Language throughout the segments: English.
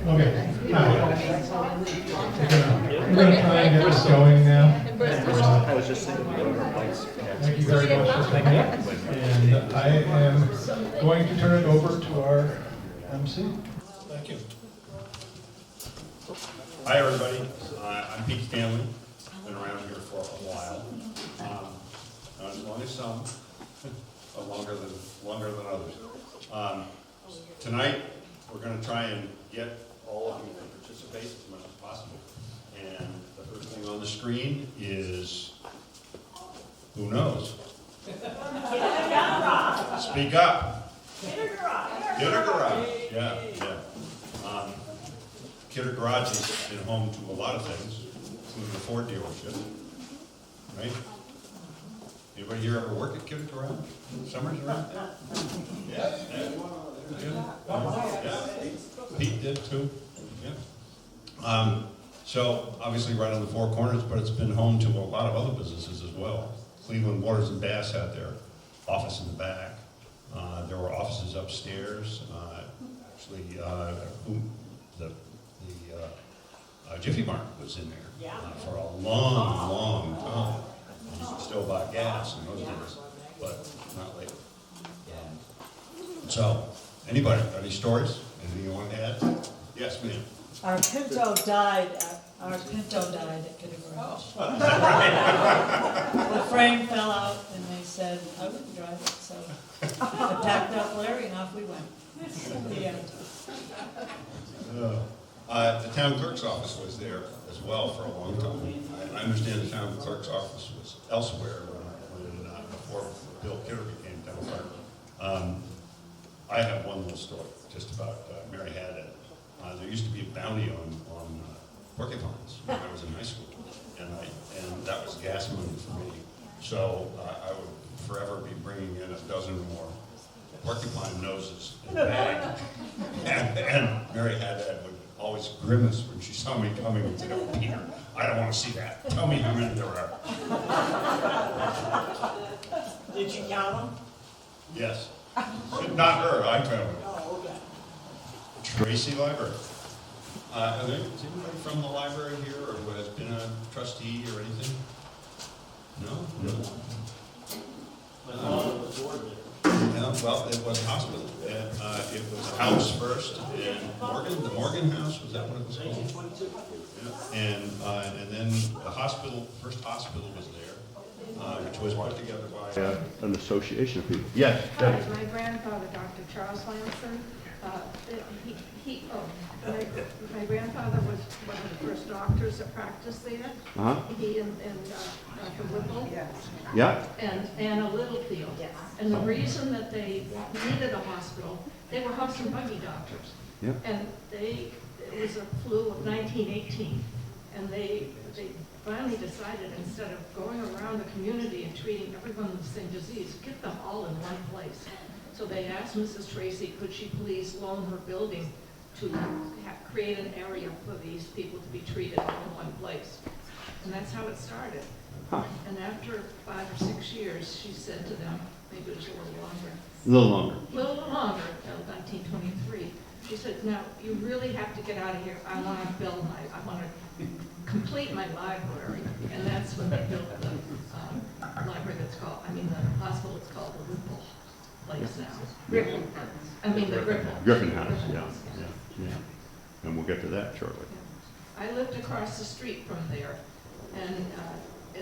Okay. Hi. We're gonna try and get this going now. I was just thinking, whatever Mike's. Thank you very much for coming. And I am going to turn it over to our MC. Thank you. Hi, everybody. I'm Pete Stanley. Been around here for a while. Not as long as some, but longer than others. Tonight, we're going to try and get all of you to participate as much as possible. And the first thing on the screen is, who knows? Speak up. Kidder Garage. Yeah. Kidder Garage has been home to a lot of things, including the Ford dealership, right? Anybody here ever work at Kidder Garage? Summers around there? Yeah. Pete did too. Yeah. So obviously right on the Four Corners, but it's been home to a lot of other businesses as well. Cleveland Waters and Bass had their office in the back. There were offices upstairs. Actually, Jiffy Mart was in there for a long time. And you could still buy gas in those days, but not later. So, anybody, got any stories? Anything you want to add? Yes, ma'am. Our Pinto died at Kidder Garage. The frame fell out and they said, I wouldn't drive it, so I packed up Larry and off we went. The end. The town clerk's office was there as well for a long time. I understand the town clerk's office was elsewhere before Bill Kidder became town clerk. I have one little story just about Mary Haddad. There used to be a bounty on porcupines when I was in high school, and that was gas money for me. So I would forever be bringing in a dozen or more porcupine noses in a bag, and Mary Haddad would always grimace when she saw me coming and said, "Oh, Peter, I don't want to see that. Tell me how many there are." Did you count them? Yes. Not her, I counted. Oh, okay. Tracy Library. Is anybody from the library here or who has been a trustee or anything? No? No, well, it was a hospital. It was a house first, and the Morgan House, was that what it was called? 1922. Yeah. And then the hospital, first hospital was there, which was put together by An association of people. Yes, Debbie. My grandfather, Dr. Charles Lamson, my grandfather was one of the first doctors that practiced there. Uh-huh. He and Dr. Whipple. Yeah, And Anna Littlefield. And the reason that they needed a hospital, they were horse and buggy doctors. yeah. And it was a flu of 1918. And they finally decided, instead of going around the community and treating everyone with the same disease, get them all in one place. So they asked Mrs. Tracy, could she please loan her building to create an area for these people to be treated all in one place. And that's how it started. Huh. And after 5 or 6 years, she said to them, maybe it was a little longer, A little longer. a little longer, until 1923, she said, now, you really have to get out of here. I want to I want to complete my library. And that's when they built the library the hospital is called the Whipple Place now. Griffin. I mean, the Griffin. Griffin House, yeah. And we'll get to that shortly. I lived across the street from there, and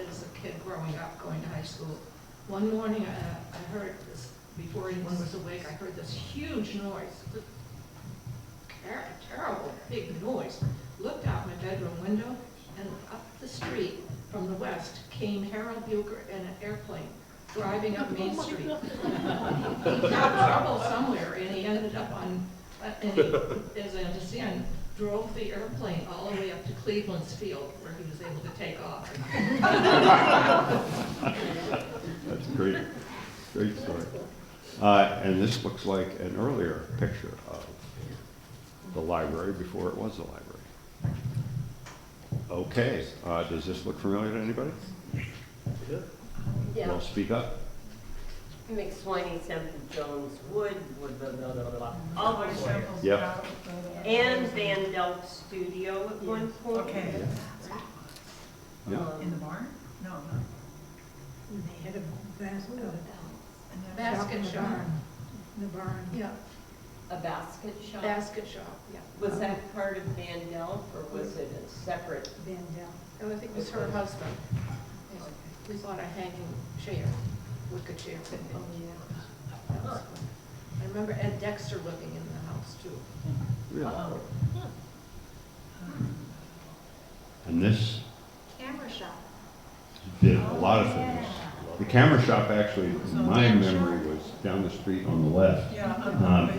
as a kid growing up, going to high school, one morning I heard this, before anyone was awake, I heard this huge noise, terrible big noise. Looked out my bedroom window, and up the street from the west came Harold Bucher in an airplane driving up Main Street. He got trouble somewhere, and he ended up on, as I understand, drove the airplane all the way up to Cleveland's Field, where he was able to take off. That's great. Great story. And this looks like an earlier picture of the library before it was a library. Okay, does this look familiar to anybody? Yeah, Well, speak up. McSwaney, Semple Jones, Wood, blah, blah, blah, blah, blah, all the way. Yeah. and Van Delft Studio at one point. Okay. Yeah. In the barn? No, no. They had a basket shop. The barn. Yeah, A basket shop? basket shop, yeah. Was that part of Van Delft, or was it a separate? Van Dell. And I think it was her husband. We bought a hanging chair, wicker chair. Oh, yeah. I remember Ed Dexter living in the house too. Really? Oh. And this Camera shop. did a lot of things. The camera shop actually, in my memory, was down the street on the left. Yeah, Um,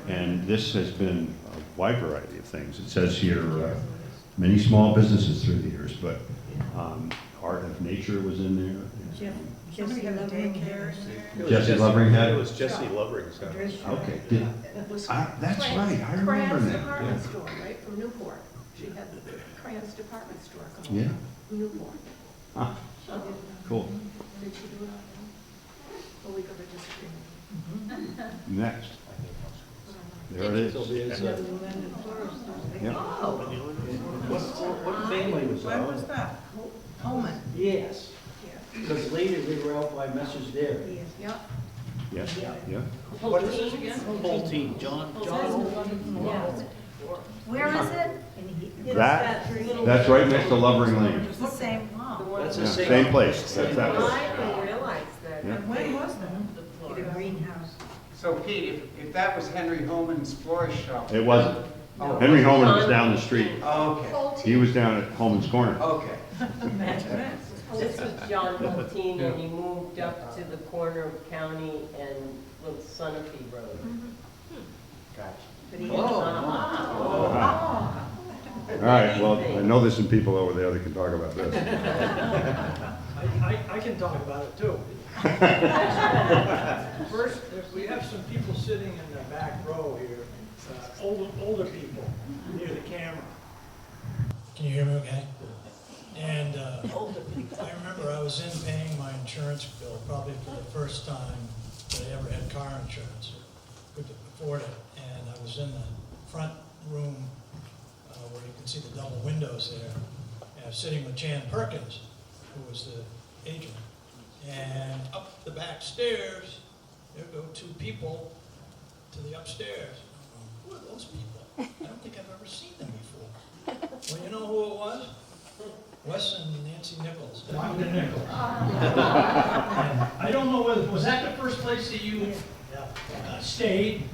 And this has been a wide variety of things. It says here, many small businesses through the years, but Art of Nature was in there. Somebody had a daycare in there. Jesse Lovering had It it? was Jesse Lovering's house. Okay, It was that's right, I remember Cran's that. department store, right, from Newport. She had the Cran's department store come Yeah. over, Newport. Ah, She did, cool. did she do it on that? Well, we got a disagreement. Next. There it is. So there's, Yep. Oh, What family was When that? was that? Holman. Yes, because later they were out by Messrs. Dairy. Yeah. Yes, yeah. What is this again? Poltein, John. Where is it? That's right next to Lovering Lane. It's the same, wow. That's the Yeah, same. same place. That's that place. I didn't realize that. Yeah. And when was that? The greenhouse. So Pete, if that was Henry Holman's florist shop. It wasn't. Oh, Henry Holman was down the street. okay, He was down at Holman's Corner. okay. Imagine that. This was John Maltine, and he moved up to the corner of County and Little Sunapee Road. Gotcha. But he was on a All right, well, I know there's some people over there that can talk about this. I can talk about it too. First, we have some people sitting in the back row here, older people near the camera. Can you hear me okay? And I remember I was in paying my insurance bill, probably for the first time that I ever had car insurance, could afford it. And I was in the front room where you can see the double windows there, and I was sitting with Jan Perkins, who was the agent. And up the back stairs, there go two people to the upstairs. Who are those people? I don't think I've ever seen them before. Well, you know who it was? Wes and Nancy Nichols. Wanda Nichols. And I don't know whether, was that the first place that you stayed?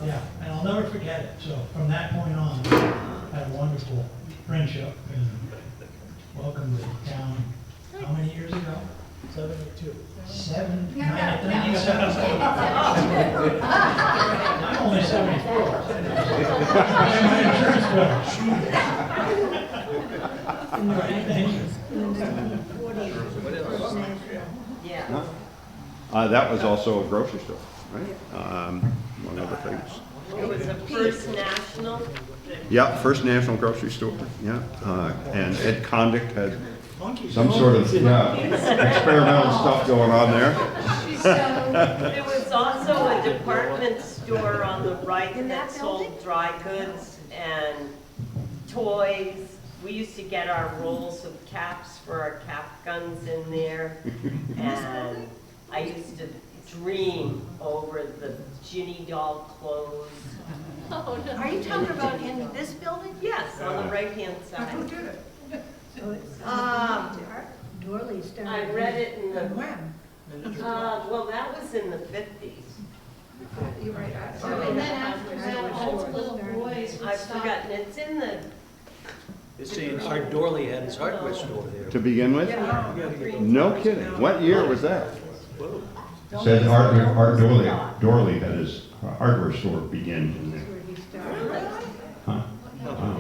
Yeah, and I'll never forget it. So from that point on, I had a wonderful friendship and welcome to town. How many years ago? 72. 1972. I'm only 74. My insurance bill. All right, thank you. Yeah. That was also a grocery store, right? Among other things. It was a First National. Yeah, First National Grocery Store, yeah. And Ed Condict had some sort of experimental stuff going on there. There was also a department store on the right that sold dry goods and toys. We used to get our rolls of caps for our cap guns in there. And I used to dream over the Ginny doll clothes. Are you talking about in this building? Yes, on the right-hand Who side. did it? Dorley started. I read it in the, And when? well, that was in the 50s. You're right. And then after that, all the little boys would I've stop. forgotten, it's in the, It's saying Art Dorley had his hardware store there. To begin with? yeah. No kidding. What year was that? Said Art Dorley had his hardware store begin in there. Where he started. Huh. Wow.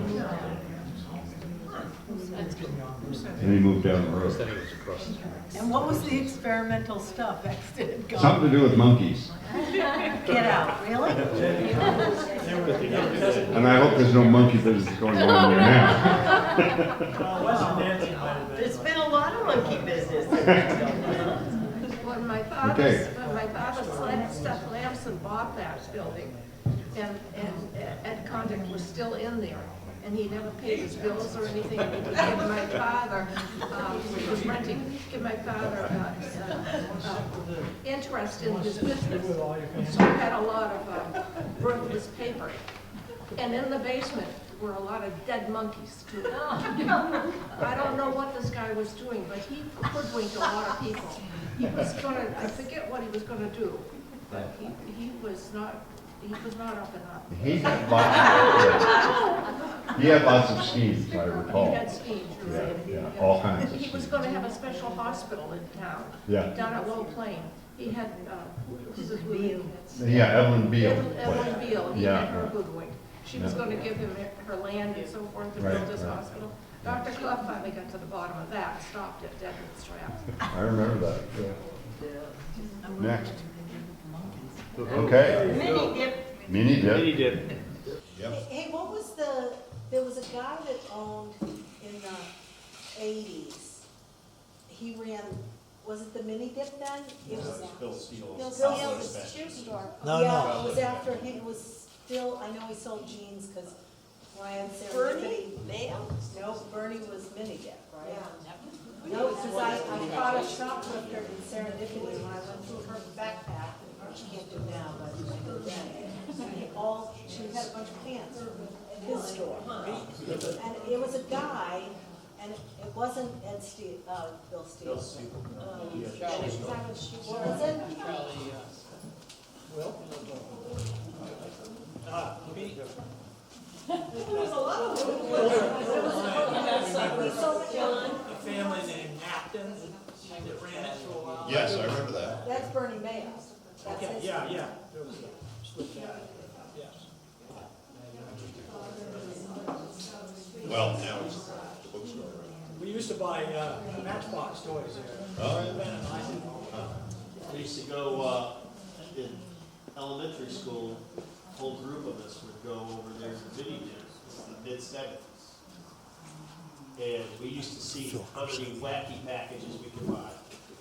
And he moved down the road. And what was the experimental stuff? X did it go? Something to do with monkeys. Get out, really? And I hope there's no monkey business going on there now. Wes and Nancy might have been. There's been a lot of monkey business in that building. When my Okay. father, Stuff Lamson bought that building, and Ed Condict was still in there, and he never paid his bills or anything, and he would give my father, he was renting, give my father interest in his business. So he had a lot of worthless paper. And in the basement were a lot of dead monkeys too. I don't know what this guy was doing, but he hoodwinked a lot of people. He was gonna, I forget what he was gonna do, but he was not up and up. He had lots of schemes, I recall. He had schemes, right? Yeah, all kinds of He was schemes. gonna have a special hospital in town. Yeah. Down at Low Plain. He had, who's his name? Yeah, Evelyn Beale. Evelyn Beale, he Yeah, had her yeah. hoodwinked. She was Yeah. gonna give him her land and so forth to Right, build his right. hospital. Dr. Clough finally got to the bottom of that, stopped it dead in its tracks. I remember that. Next. Okay. Mini dip. Mini dip. Yep. Hey, what was there was a guy that owned in the 80s. He ran, was it the Mini Dip then? It was Bill Steele. Bill Steele's shoe store. No, Yeah, no. it was after him, it was still, I know he sold jeans because Ryan Bernie Serendipity. Mayo? No, Bernie was Mini Dip, right? No, because I caught a shoplifter in Serendipity when I went through her backpack, which you can't do now, but I did then. She had a bunch of pants in his store. And it was a guy, and it wasn't Ed Steele, Bill Steele. What was it? Will? Pete? A family named Napton that ran it for a while. Yes, I remember that. That's Bernie Mayo. That's his. Yeah. There was a split that, yes. Well, now it's the bookstore, right? We used to buy Matchbox toys there. Oh, yeah. Ben and I did. We used to go, in elementary school, a whole group of us would go over there to Mini Dip in the mid-70s. And we used to see how many wacky packages we could buy.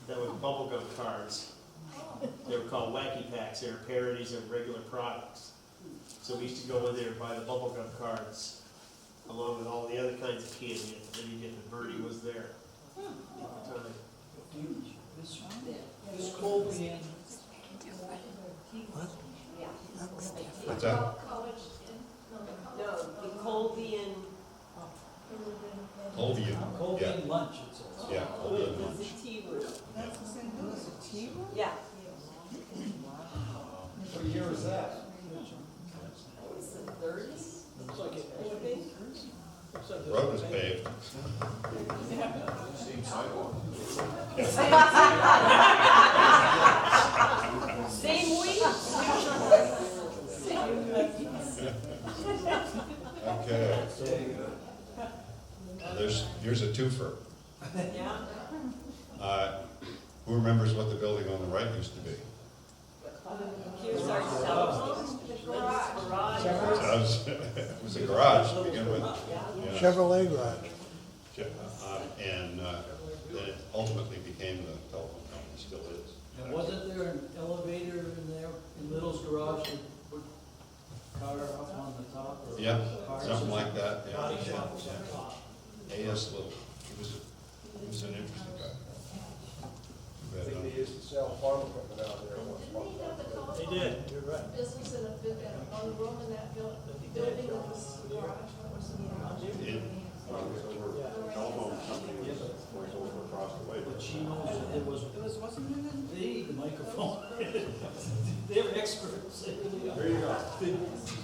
That were bubblegum cards. They were called wacky packs. They were parodies of regular products. So we used to go in there and buy the bubblegum cards along with all the other kinds of candy. And Mini Dip and Birdie was there at the time. This Colby and What's that? No, the Colby Colby Colby yeah. and lunch, it says. Yeah, Colby and and lunch. the tea room. Yeah. What year was that? It's the 30s. Looks like it would be. Looks like The road was paved. Same week. Okay. Here's a twofer. Yeah. Who remembers what the building on the right used to be? Here's our cell phone. Garage. It was a garage to begin with. Yeah. Chevrolet garage. And then it ultimately became the telephone company, still is. And wasn't there an elevator in there, in Little's garage, that put car up on the top? Or Yeah, cars? something like that, yeah. Body shop was on top. A.S. Little, he was an interesting guy. I think they used to sell farm equipment out there once upon a time. They did, you're right. Business in a room in that building that was garage. It- Telephone company was over across the way. But she knows that it was, the microphone. They're experts. There you go.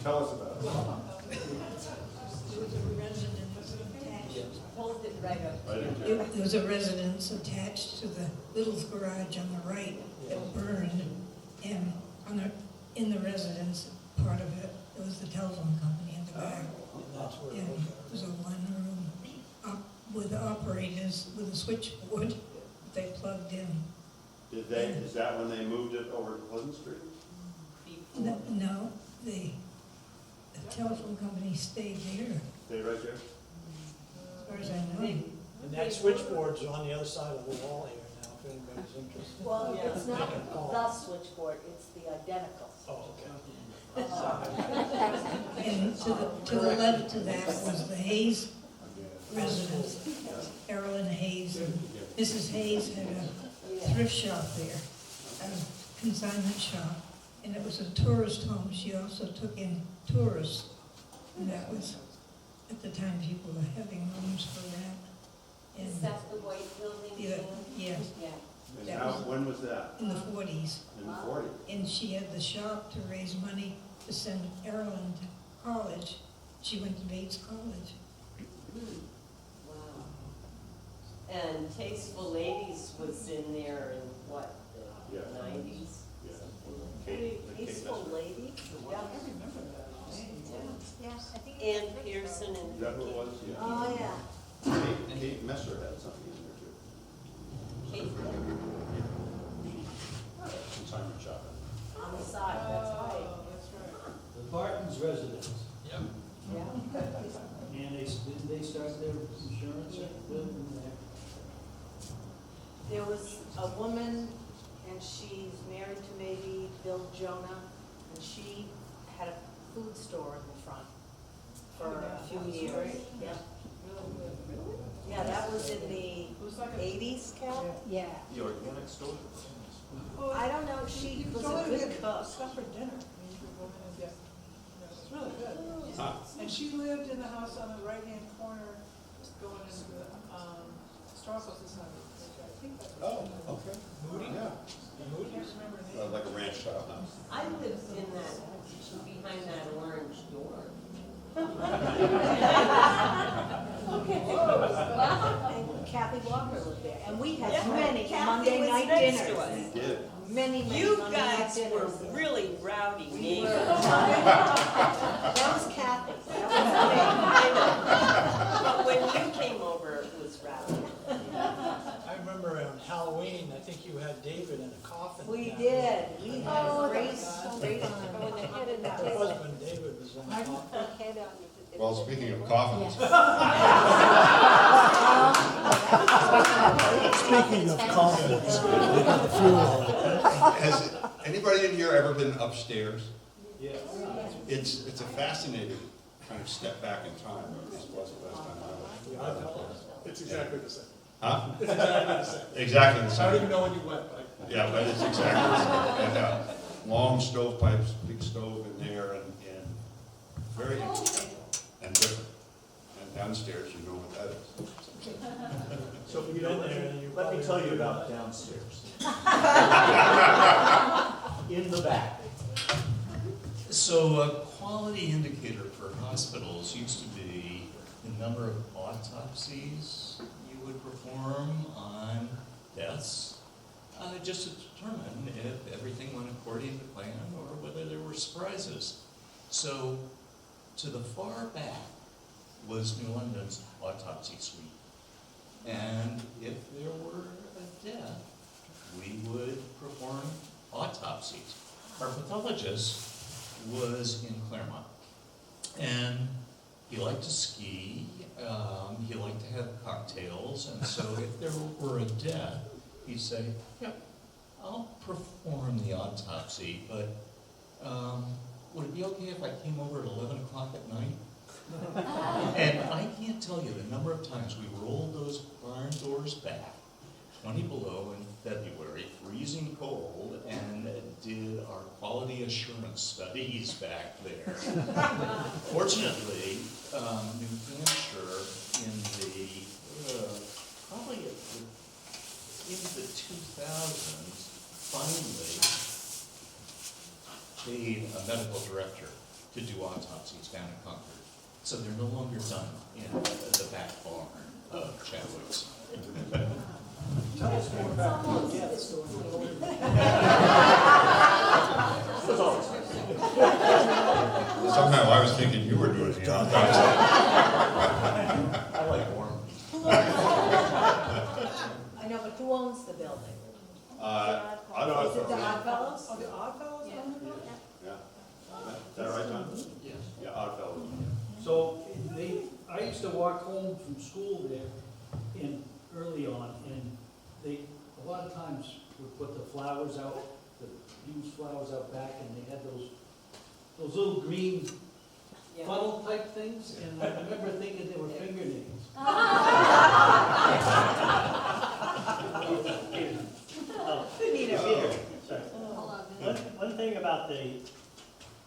Tell us about it. Hold it right up. There was a residence attached to the Little's garage on the right that burned, and in the residence, part of it, there was the telephone company in the back. That's where it And was. it was a one-room with operators, with a switchboard they plugged in. Is that when they moved it over to Pleasant Street? No, the telephone company stayed there, Stay right there? as far as I know. And that switchboard's on the other side of the wall here now, if anybody's interested. Well, Yeah. it's not the switchboard, it's the identical. Oh, okay. And to the left of that was the Hayes residence, Carolyn Hayes. And Mrs. Hayes had a thrift shop there, a consignment shop, and it was a tourist home. She also took in tourists, and that was, at the time, people were having rooms for rent. And Is that the white building? Yeah, yeah. Yeah. And That how, was- when was that? in the 40s. In the 40s? And she had the shop to raise money to send Carolyn to college. She went to Bates College. Wow. And Tasteful Ladies was in there in what, the Yeah. 90s? Yeah. Kate Peaceful Messer. lady? Yeah, I remember that name. Yeah, I think. Ann Pearson Is and that who it was? Yeah. Oh, yeah. Kate Messer had something in there too. Kate. Consignment shop. On the side, that's right. Oh, that's right. The Barton's residence, Yep. Yeah. and didn't they start their insurance building there? There was a woman, and she's married to maybe Bill Jonah, and she had a food store in the front for a few years. Yeah. Yeah, that was in the Who's like a? 80s, Cal? Yeah. The organic store? I don't know, she was Go a in and good get cook. stuff for dinner. You could go in and get, it's really good. Huh. And she lived in the house on the right-hand corner, just going into the, historical society. I think that's what. Oh, okay. Moody? Yeah. I can't remember her name. Like a ranch style house. I lived in that, behind that orange door. And Kathy Walker lived there, and we had Yeah, many Kathy Monday was night next to dinners. us. We did. Many You Monday night guys were dinners. really rowdy We neighbors. were. That was Kathy. That But when you came over, it was rowdy. I remember on Halloween, I think you had David in a coffin. was, we down did, there. we had Oh, a great, that's so great. fun. When the head of the Her table. husband David was in the coffin. Well, speaking of coffins, Speaking of coffins, we got a few of them. has anybody in here ever been upstairs? Yes. It's a fascinating kind of step back in time, or at least was the last time I was. It's exactly the same. Huh? It's exactly the same. Exactly the I don't same. even know when you went, but Yeah, but it's exactly the same. And long stovepipes, big stove in there, and very interesting and different. And downstairs, you know what that is. So, You've been there and you let me probably tell you remember about that. downstairs. In the back. So a quality indicator for hospitals used to be the number of autopsies you would perform on deaths, just to determine if everything went according to plan or whether there were surprises. So to the far back was New London's autopsy suite. And if there were a death, we would perform autopsies. Our pathologist was in Claremont, and he liked to ski, he liked to have cocktails, and so if there were a death, he'd say, yeah, I'll perform the autopsy, but would it be okay if I came over at 11 o'clock at night? And I can't tell you the number of times we rolled those barn doors back, 20 below in February, freezing cold, and did our quality assurance studies back there. Fortunately, New Hampshire in the, probably in the 2000s, finally paid a medical director to do autopsies down in Concord. So they're no longer done in the back barn of Chadwick's. Tell us more about the deaths. Somehow I was thinking you were doing the autopsy. I like warm. I know, but who owns the building? Oddfellows. Is it the Oddfellows? Oh, the Oddfellows own the building? Yeah. Is that right, John? Yes. Yeah, Oddfellows. So I used to walk home from school there early on, and they, a lot of times would put the flowers out, the used flowers out back, and they had those little green funnel type things, and I remember thinking they were fingernails. Need a beer. Sorry. One thing about the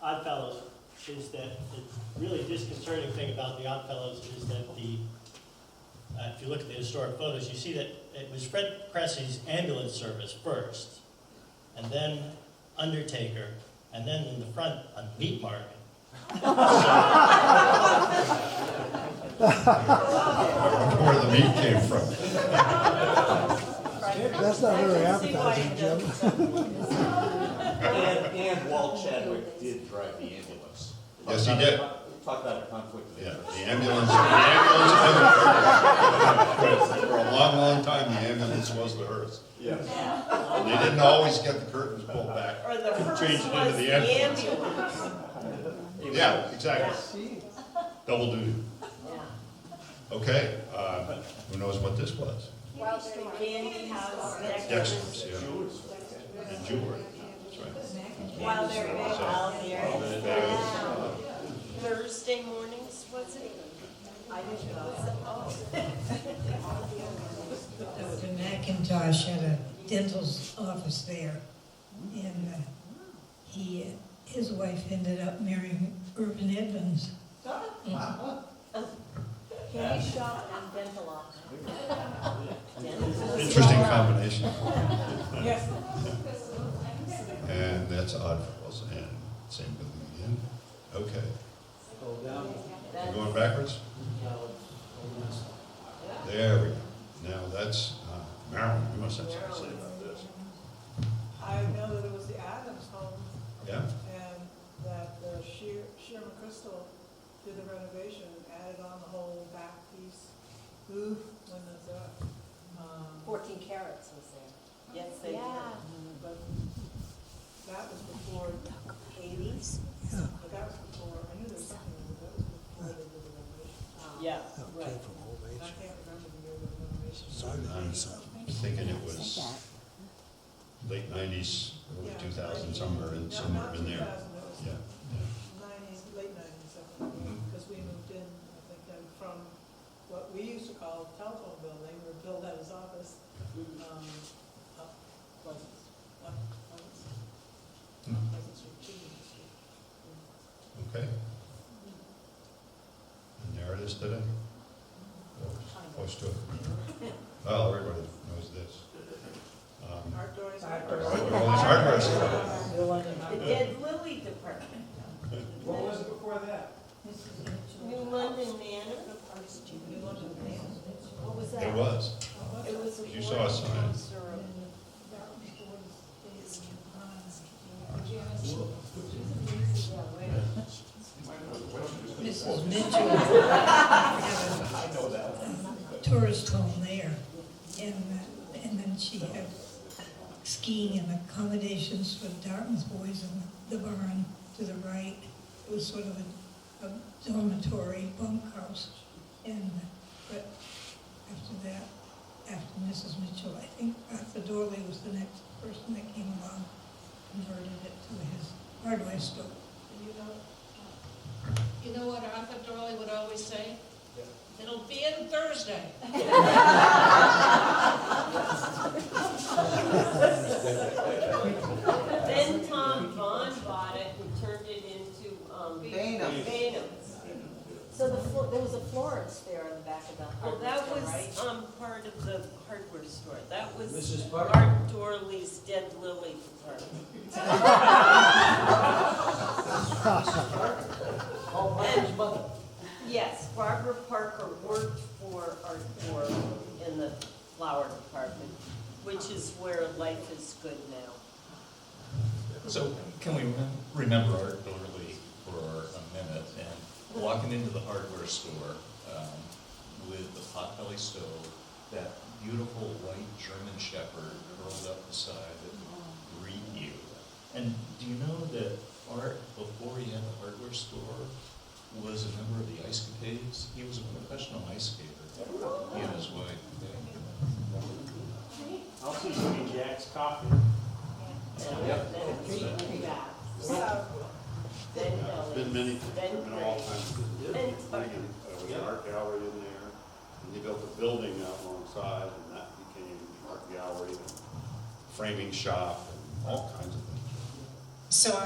Oddfellows is that the really disconcerting thing about the Oddfellows is that if you look at the historic photos, you see that it was Fred Cressy's ambulance service first, and then Undertaker, and then in the front, a meat market. Where the meat came from. That's not very appetizing, Jim. And Walt Chadwick did drive the ambulance. Yes, he did. Talk about a conflict of Yeah, interest. the ambulance, for a long, long time, the ambulance was the hearse. Yes. They didn't always get the curtains pulled back. Or the hearse Change it was into the the ambulance. ambulance. Yeah, exactly. Double duty. Yeah. Okay, who knows what this was? Well, the candy house, Dexter's, yeah. And jewelry, that's right. While they're out there. Bagels. Thursday mornings, was it? I didn't know. Dr. McIntosh had a dental office there, and his wife ended up marrying Irvin Evans. Candy shop and dental office. Interesting combination. Yes. And that's Oddfellows, and same building again. Okay, Go down. you going backwards? There we go. Now that's, Marilyn, you must have something to say about this. I know that it was the Adams home, Yeah? and that Sherman Crystal did the renovation and added on the whole back piece. Ooh, when was that? 14 carats was there. Yes, they did. But that was before, 80s? but that was before, I knew there was something, but that was before they did the renovation. Yeah, I right. can't remember the year of the renovation. I'm thinking it was late 90s, early 2000, somewhere in there. 2000, it was Yeah. 90s, late 90s, because we moved in, I think, then from what we used to call the telephone building, where Bill had his office, up Pleasant, Pleasant Street, Union Street. Okay. And there it is today. Close to it. Well, everybody knows this. Art Doors. Hardware store. The Dead Lily Department. What was it before that? New London Manor. What was that? It was. It was a You saw a sign. Mrs. Mitchell had a tourist home there, and then she had skiing and accommodations for Dartmouth boys in the barn to the right. It was sort of a dormitory bunkhouse, but after that, after Mrs. Mitchell, I think Arthur Dorley was the next person that came along, converted it to his hardware store. You know what Arthur Dorley would always say? It'll be in Thursday. Then Tom Vaughn bought it and turned it into, Bainham's. So there was a Florence there on the back of the Well, hardware that store, was, right? part of the hardware store. That was Mrs. Parker? Art Dorley's Dead Lily Department. Oh, Parker's mother. Yes, Barbara Parker worked for Art Dorley in the flower department, which is where Life is Good now. So can we remember Art Dorley for a minute and walking into the hardware store with the potbelly stove, that beautiful white German Shepherd curled up beside it, greet you. And do you know that Art, before he had the hardware store, was a member of the Ice Capades? He was a professional ice skater, he and his wife. I'll see some in Jack's coffee. Yeah. It's been many, Then been all kinds of. And- There was an art gallery in there, and they built a building out alongside, and that became an art gallery, and framing shop, and all kinds of things. So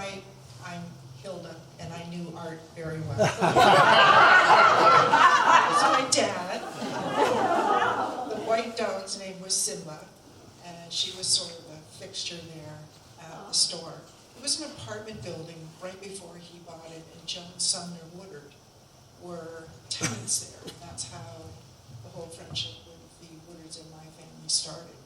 I'm Hilda, and I knew Art very well. So my dad, the white dog's name was Simba, and she was sort of a fixture there at the store. It was an apartment building right before he bought it, and Joan Sumner Woodard were tenants there. And that's how the whole friendship with the Woodards in my family started.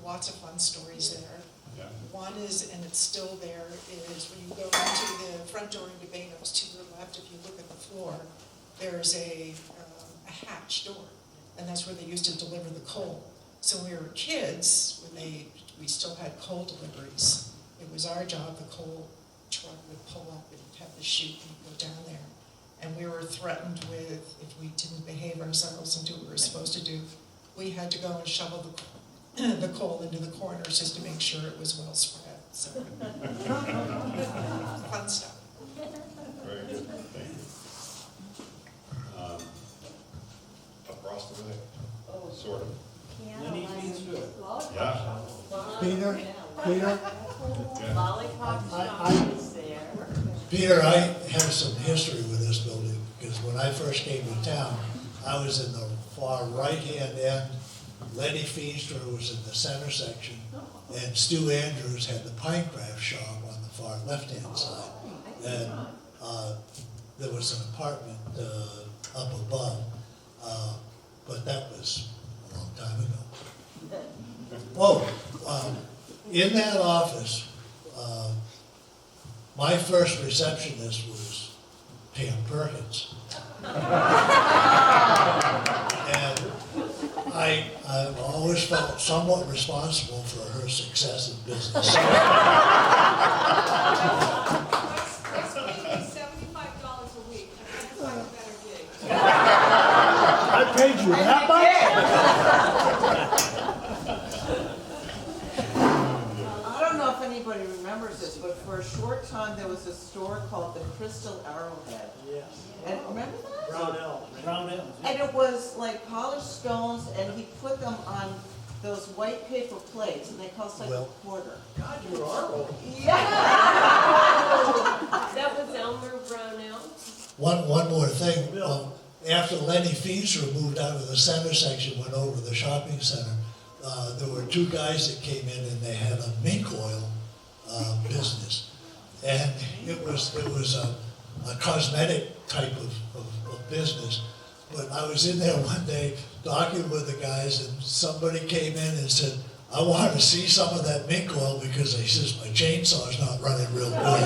Lots of fun stories there. Yeah. One is, and it's still there, is when you go into the front door into Banos, to your left, if you look at the floor, there's a hatch door, and that's where they used to deliver the coal. So when we were kids, we still had coal deliveries. It was our job, the coal truck would pull up and have the chute and go down there. And we were threatened with, if we didn't behave ourselves and do what we were supposed to do, we had to go and shovel the coal into the corners just to make sure it was well spread. So fun stuff. Very good, thank you. Across the way, sort of. Lenny Feenstra. Yeah. Peter, Lollipop I- shop is there. Peter, I have some history with this building, because when I first came to town, I was in the far right-hand end. Lenny Feenstra was in the center section, and Stu Andrews had the Pinecraft shop on the far left-hand side. And there was an apartment up above, but that was a long time ago. Oh, in that office, my first receptionist was Pam Perkins. And I've always felt somewhat responsible for her success in business. That's paying me $75 a week. I had to find a better gig. I paid you that I don't know if anybody remembers this, but for a short time, there was a store called the Crystal Arrowhead. Yes. And remember that? Brownell. And it was like polished stones, and he put them on those white paper plates, and they cost like Well- a quarter. God, you are old. Yeah. That was Elmer Brownell. One more thing. After Lenny Feenstra moved out of the center section, went over to the shopping center, there were two guys that came in and they had a mink oil business. And it was a cosmetic type of business. But I was in there one day talking with the guys, and somebody came in and said, I want to see some of that mink oil because he says my chainsaw's not running real good.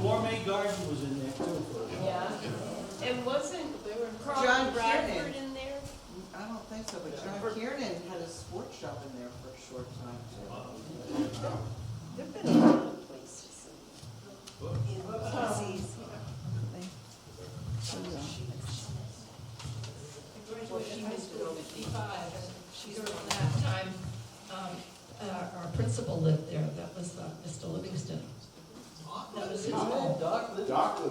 Gourmet Garden was in there too for a while. Yeah. And wasn't Carl John Bradford Kiernan. in there? I don't think so, but John Kiernan had a sports shop in there for a short time too. There've been a lot of places in disease. Well, she was 55, and she's around that time, our principal lived there, that was Mr. Livingston. That was his home.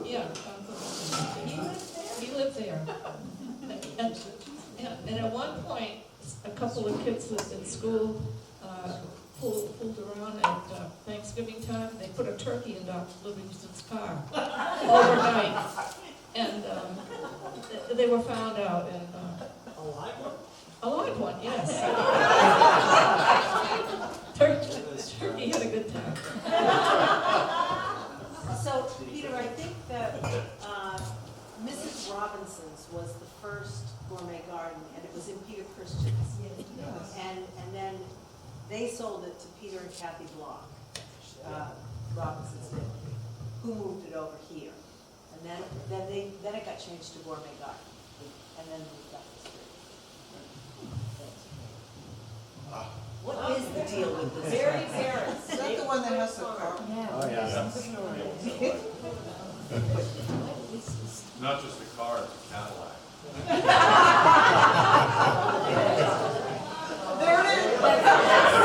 Yeah. He lived there. And at one point, a couple of kids lived in school, fooled around at Thanksgiving time, they put a turkey in Dr. Livingston's car overnight. And they were found out, and A live one? a live one, yes. Turkey had a good time. So, Peter, I think that Mrs. Robinson's was the first gourmet garden, and it was in Peter Christian's. And then they sold it to Peter and Kathy Block, Robinson's did, who moved it over here. And then it got changed to Gourmet Garden, and then we got this. What is the deal with this? Very Paris. Is that the one that has the car? Not just a car, it's a Cadillac. There it is.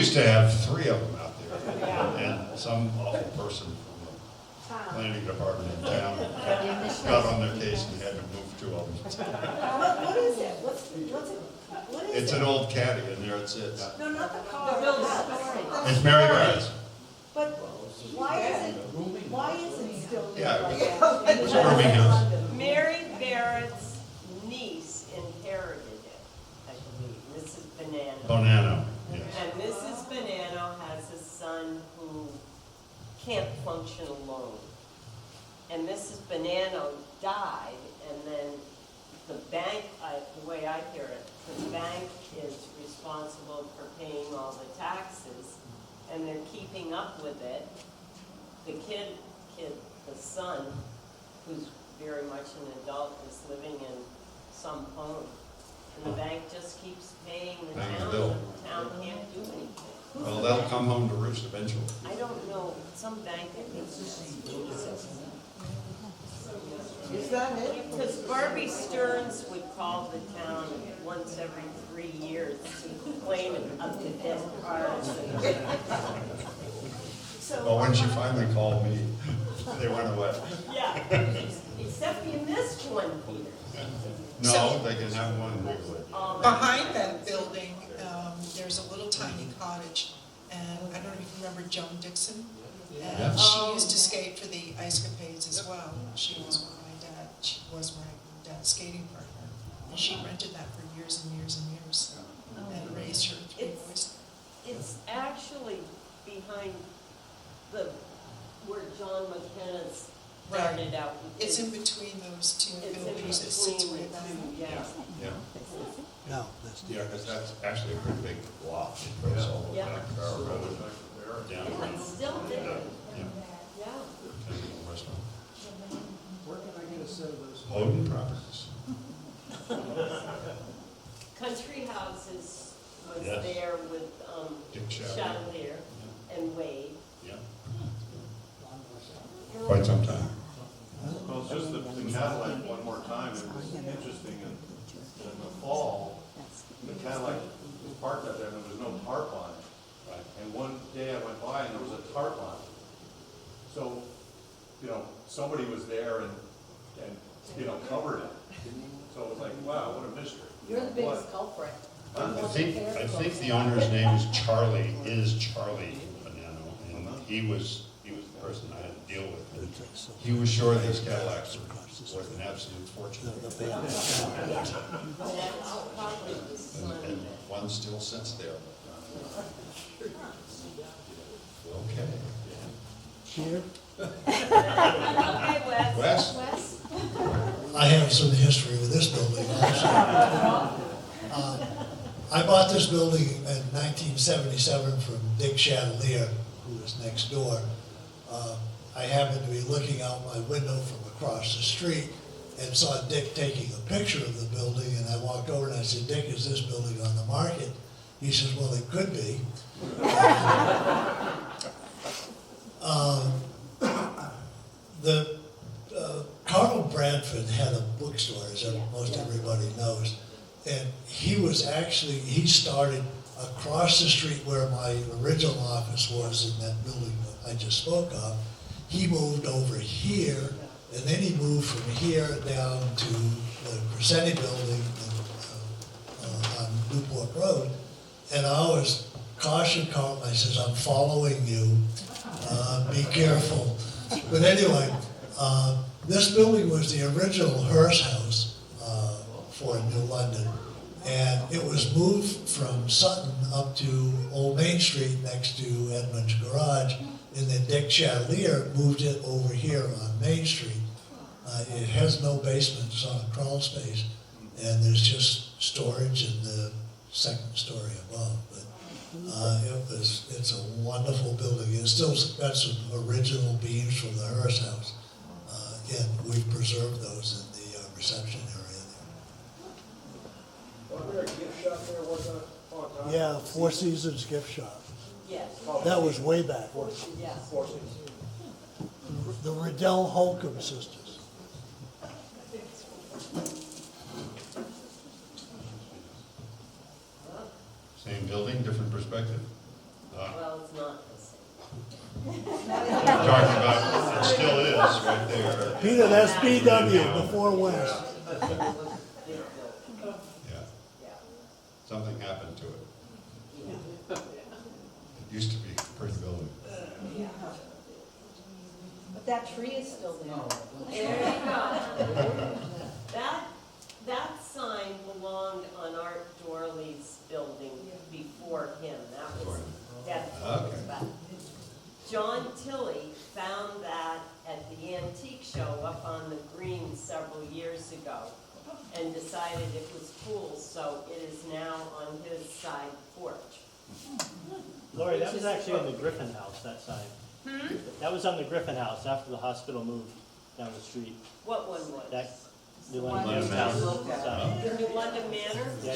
used to have 3 of them out there, and some awful person from the planning department in town got on their case and had to move 2 of them. What is it? What's it? What is it? It's an old caddy, and there it sits. No, not the car. The real story. It's Mary Barrett's. But why is it still there? Yeah, it was Birmingham's. Mary Barrett's niece inherited it, I believe, Mrs. Bonanno. Bonanno, yes. And Mrs. Bonanno has a son who can't function alone. And Mrs. Bonanno died, and then the bank, the way I hear it, the bank is responsible for paying all the taxes, and they're keeping up with it. The the son, who's very much an adult, is living in some home. And the bank just keeps paying the Paying the town, bill. and the town can't do anything. Well, they'll come home to roost eventually. I don't know, some bank that thinks it's Is that it? because Barbie Stearns would call the town once every 3 years to complain of the dead cars. Well, when she finally called me, they went away. Yeah, except you missed one, Peter. No, they can have one legally. Behind that building, there's a little tiny cottage, and I don't know if you remember Joan Dixon? And Yes. she used to skate for the Ice Capades as well. She was my dad's skating partner. And she rented that for years and years and years, and raised her 3 boys. It's actually behind where John McKenna started out. with It's his- in between those 2 It's in buildings, it sits between way the back. two, yeah. Yeah, No, that's. yeah, because that's actually a pretty big lot. It goes all the way Yeah. back to our road, down Yeah, around. it's still there, Yeah, yeah. Tennessee restaurant. Where can I get a set of those? Houghton Properties. Country Houses was Yes. there with Dick Chatelain. Chatelier and Wade. Yeah. Quite some time. Well, it's just the Cadillac, one more time, it was interesting, in the fall, the Cadillac was parked out there, and there was no tarp on it. Right. And one day I went by and there was a tarp on it. So, somebody was there and covered it. So it was like, wow, what a mystery. You're the What? biggest culprit. I think the owner's name is Charlie Bonanno, and he was the person I had to deal with. He was sure these Cadillacs were worth an absolute fortune. That's probably the son. And one still sits there. Okay. Here, Okay, Wes. Wes? I have some history with this building also. I bought this building in 1977 from Dick Chatelier, who was next door. I happened to be looking out my window from across the street and saw Dick taking a picture of the building, and I walked over and I said, "Dick, is this building on the market?" He says, "Well, it could be." Carl Bradford had a bookstore, as most everybody knows, and he started across the street where my original office was in that building that I just spoke of. He moved over here, and then he moved from here down to the Crescenti building on Newport Road, and I always cautioned Carl, I says, "I'm following you, be careful." But anyway, this building was the original Hearst House for New London, and it was moved from Sutton up to Old Main Street next to Edmund's Garage, and then Dick Chatelier moved it over here on Main Street. It has no basement, it's on a crawl space, and there's just storage in the second story above. But it's a wonderful building. It's still got some original beams from the Hearst House. And we've preserved those in the reception area Wasn't there a gift shop there one time? there. Yeah, Four Seasons Gift Shop. Yes. That was way back. Yes. Four Seasons. The Riddell Holcomb sisters. Same building, different perspective. Talking about, it still is right there. Peter, that's BW before West. Yeah. Something happened to it. It used to be a pretty building. But that tree is still there. There you go. That sign belonged on Art Dorley's building before him. That was, that's what it was about. John Tilley found that at the antique show up on the green several years ago and decided it was cool, so it is now on his side porch. Lori, that was actually on the Griffin House, that sign. That was on the Griffin House after the hospital moved down the street. What one was? That New One London that House. we looked at. The New London Manor? Yeah,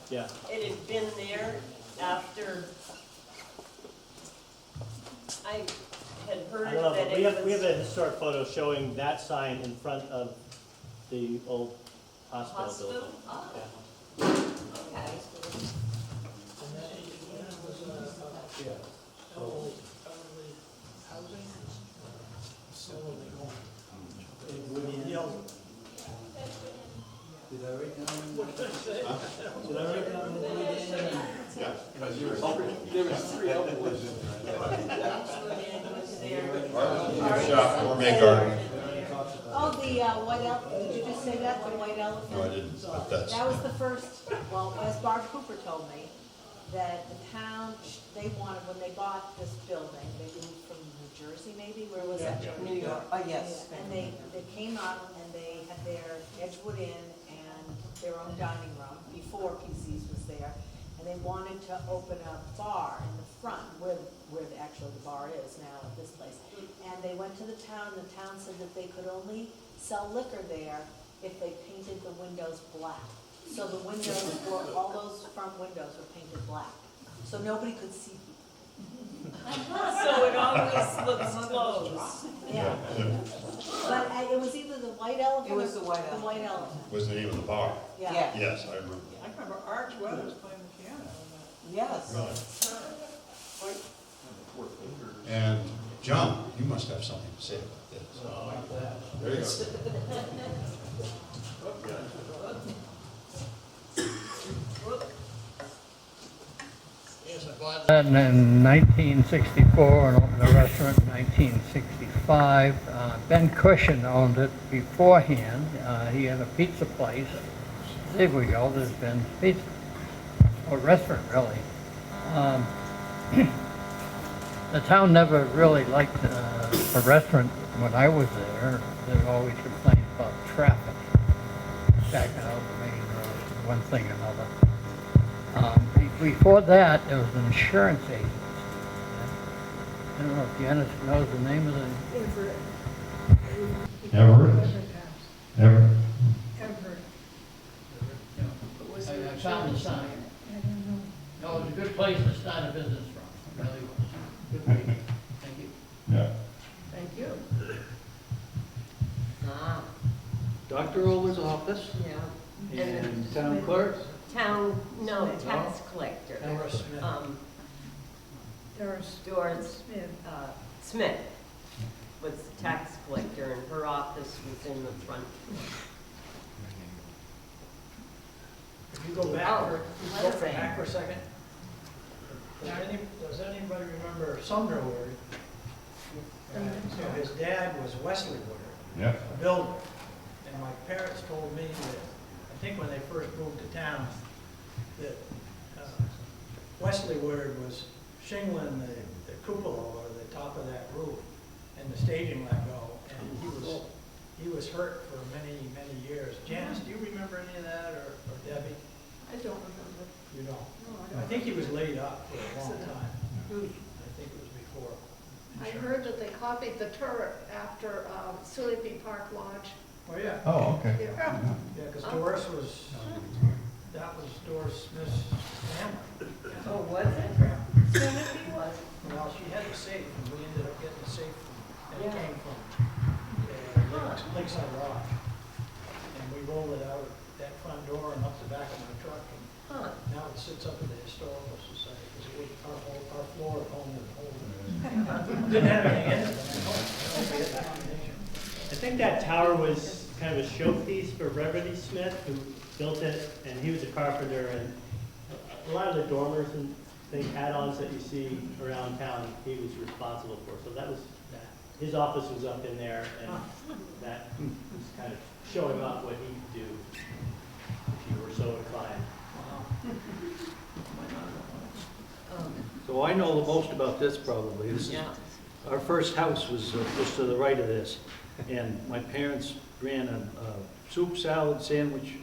yeah. It had been there after, I had heard I don't know, that but it was. we have a historic photo showing that sign in front of the old hospital building. Oh, Yeah. okay. Did I write down? What did I say? Did I write down? Yeah. Because there was three other ones in Gift shop, gourmet garden. Oh, the white elephant, did you just say that, the white elephant? No, I didn't, but that's. That was the first, well, as Barb Cooper told me, that the town, they wanted, when they bought this building, they moved from New Jersey maybe, where was that? New York, oh, yes. And they came up and they had their Edgewood Inn and their own dining room before PC's was there. And they wanted to open a bar in the front where actually the bar is now at this place. And they went to the town, and the town said that they could only sell liquor there if they painted the windows black. So the windows were, all those front windows were painted black, so nobody could see people. So it always looks closed. Yeah. But it was either the white elephant. It was the white The white elephant. Was the name of the bar? Yeah. Yeah. Yes, I remember. I remember Arch Weathers playing the piano on that. Yes. And John, you must have something to say about this. There you go. And in 1964 and opened a restaurant in 1965. Ben Cushion owned it beforehand. He had a pizza place. There we go, there's Ben's Pizza. Or restaurant, really. The town never really liked a restaurant when I was there. They always complained about traffic. Backing out the main road, one thing or another. Before that, there was an insurance agency. I don't know if Janice knows the name of the... Everett. Everett. I found the sign. I don't know. No, it was a good place to start a business from. It really was. Good meeting. Thank you. Yeah. Thank you. Dr. Over's office Yeah. and town clerk. No, tax collector. Doris Smith. Doris Smith was the tax collector, and her office was in the front. If you go back for a second. Does anybody remember Sumner Ward? So his dad was Wesley Woodard, Yeah. a builder. And my parents told me that, I think when they first moved to town, that Wesley Woodard was shingling the cupola or the top of that roof, and the staging let go, and he was hurt for many, many years. Janice, do you remember any of that, or Debbie? I don't remember. You don't? No, I I don't. think he was laid up for a long time. I think it was before. I heard that they copied the turret after Sullivan Park Lodge. Oh, yeah. Oh, okay. Yeah. Yeah, because Doris was, that was Doris Smith's family. Oh, was it? Timothy was? Well, she had a safe, and we ended up getting a safe from, and it Yeah. came from Lakeside Lodge. And we rolled it out that front door and up the back of my truck, and now it sits up at the Historical Society, because our floor at home would hold Didn't have anything in it. I think that tower was kind of a showpiece for Reverdy Smith, who built it, and he was a carpenter, and a lot of the dormers and add-ons that you see around town, he was responsible for. So that was, his office was up in there, and that was kind of showing off what he could do, if you were so inclined. So I know the most about this probably. This is, Yeah. our first house was just to the right of this. And my parents ran a soup, salad, sandwich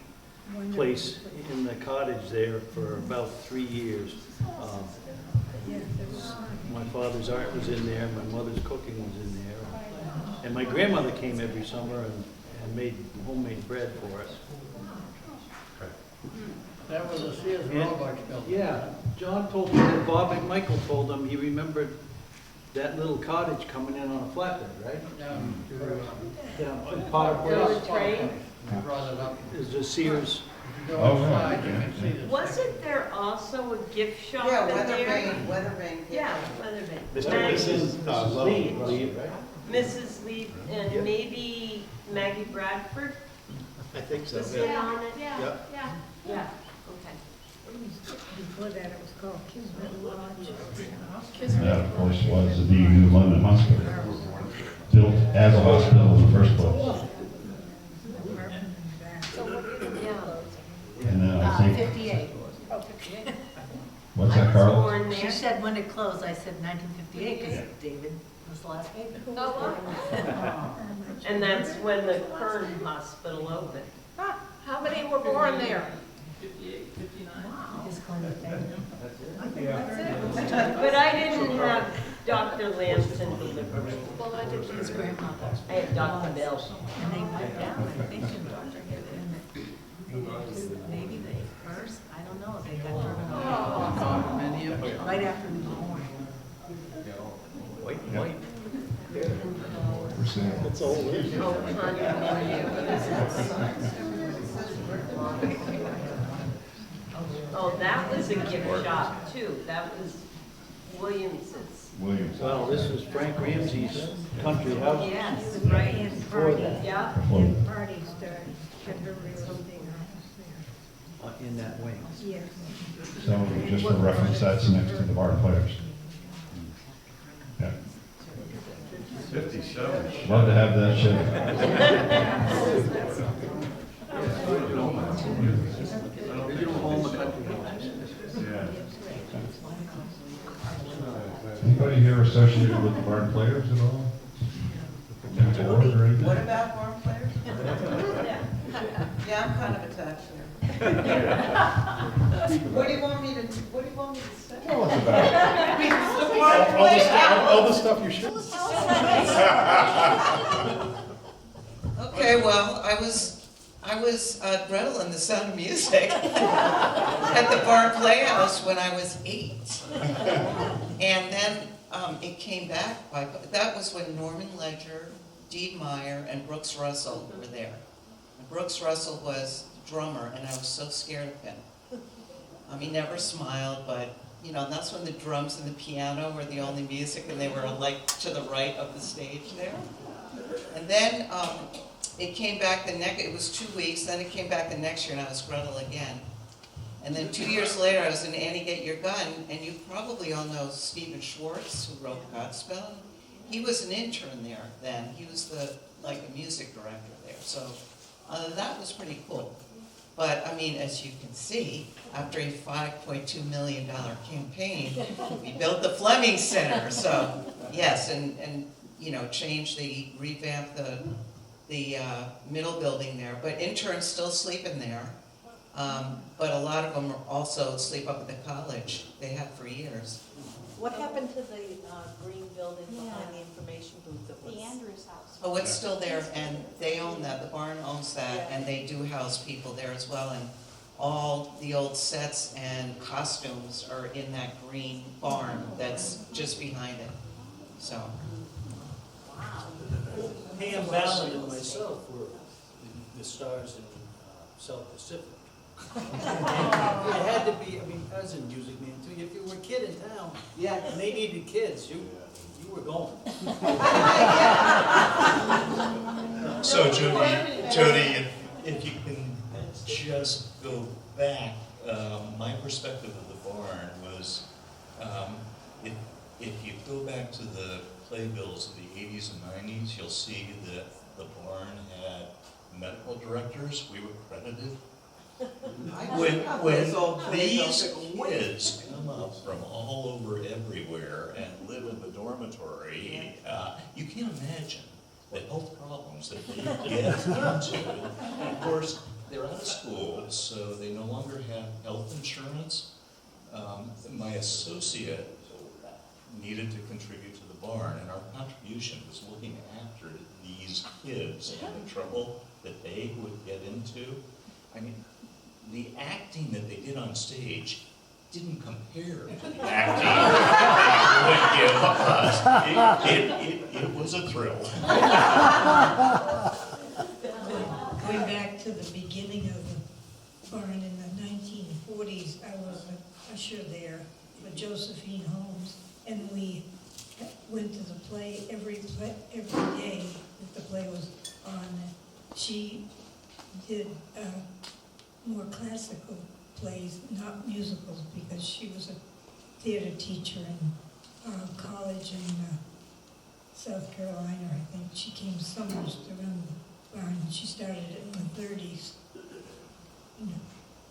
place in the cottage there for about 3 years. My father's art was in there, my mother's cooking was in there. And my grandmother came every summer and made homemade bread for us. That was a Sears Roebuck building. Yeah, John told me that Bob McMichael told him he remembered that little cottage coming in on a flatbed, right? Down to, Down in Potter Place. Train? I brought it up. There's a Sears. If you go inside, you can see this. Wasn't there also a gift shop Yeah, in there? Weathervane. Yeah, Weathervane. Mr. and Maggie- Mrs. Lee, right? Mrs. Lee and maybe Maggie Bradford I think so. was in on it? Yep. Yeah, okay. Before that, it was called Kismet Lodge. That, of course, was the VU London Hospital, built as a hospital in the first place. So what is it? Yeah. And then I think, 58. Oh, 58. what's I that, was Carl? born She there. said when it closed, I said 1958, because David was the last baby. And that's when the Kern Hospital opened. How many were born there? 58, 59. His claim to fame. But I didn't have Dr. Lamson deliver me. Well, I did his grandmother. I had Dr. Bell. And they went down, I think, in Dr. Maybe they first, I don't know, they got driven off. Many of them. Right after we were born. White. For sale. That's all it is. Oh, Oh, that was a gift shop too. That was Williams's. Williams. Well, this is Frank Ramsey's country house. Yes, right. And Before parties, that. Yeah. and parties started at her real estate house In that wing. there. Yes. So just for reference, that's next to the Bar Players. Yeah. 57. Love to have that shit. Original home of country house. Yeah. Anybody here associated with the Bar Players at all? Board or anything? What about Barn Players? Yeah, I'm kind of attached there. What do you want me to say? Tell us about it. The Barn Playhouse. All the stuff you should. Okay, well, I was Gretel in The Sound of Music at the Barn Playhouse when I was 8. And then it came back that was when Norman Ledger, Dean Meyer, and Brooks Russell were there. And Brooks Russell was drummer, and I was so scared of him. He never smiled, but and that's when the drums and the piano were the only music, and they were like to the right of the stage there. And then it came back it was 2 weeks, then it came back the next year, and I was Gretel again. And then 2 years later, I was in Annie Get Your Gun, and you probably all know Stephen Schwartz, who wrote Godspell. He was an intern there then. He was the music director there. So that was pretty cool. But as you can see, after a $5.2 million campaign, we built the Fleming Center. So yes, and revamped the middle building there. But interns still sleep in there. But a lot of them also sleep up at the college. They have for years. What happened to the green building behind the information booth that was? The Andrews House. Oh, it's still there, and they own that, the barn owns that, and they do house people there as well, and all the old sets and costumes are in that green barn that's just behind it, so. Pam Ballard and myself were the stars in South Pacific. It had to be, I mean, I was in Music Man too, if you were a kid in town, and they needed kids, you were going. So Jody, if you can just go back, my perspective of the barn was, if you go back to the playbills of the 80s and 90s, you'll see that the barn had medical directors. We were credited. When these kids come up from all over everywhere and live in the dormitory, you can't imagine the health problems that they get into. And of course, they're out of school, so they no longer have health insurance. My associate needed to contribute to the barn, and our contribution was looking after these kids and the trouble that they would get into. I mean, the acting that they did on stage didn't compare to the acting that they would give us. It was a thrill. Going back to the beginning of the barn in the 1940s, I was an usher there for Josephine Holmes, and we went to the play every day that the play was on. She did more classical plays, not musicals, because she was a theater teacher in college in South Carolina, I think. She came summers to run the barn. She started it in the 30s. You know,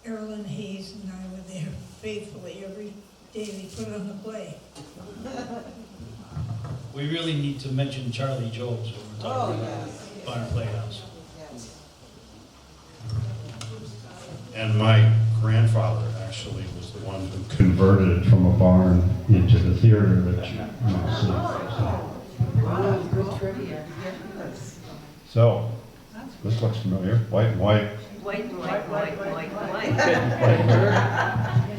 Erilyn Hayes and I were there faithfully every day they put on the play. We really need to mention Charlie Jobs when we're talking about Barn Playhouse. And my grandfather actually was the one who converted it from a barn into the theater that you now see. Wow, good trivia. Yes. So, this looks familiar. White and white. White.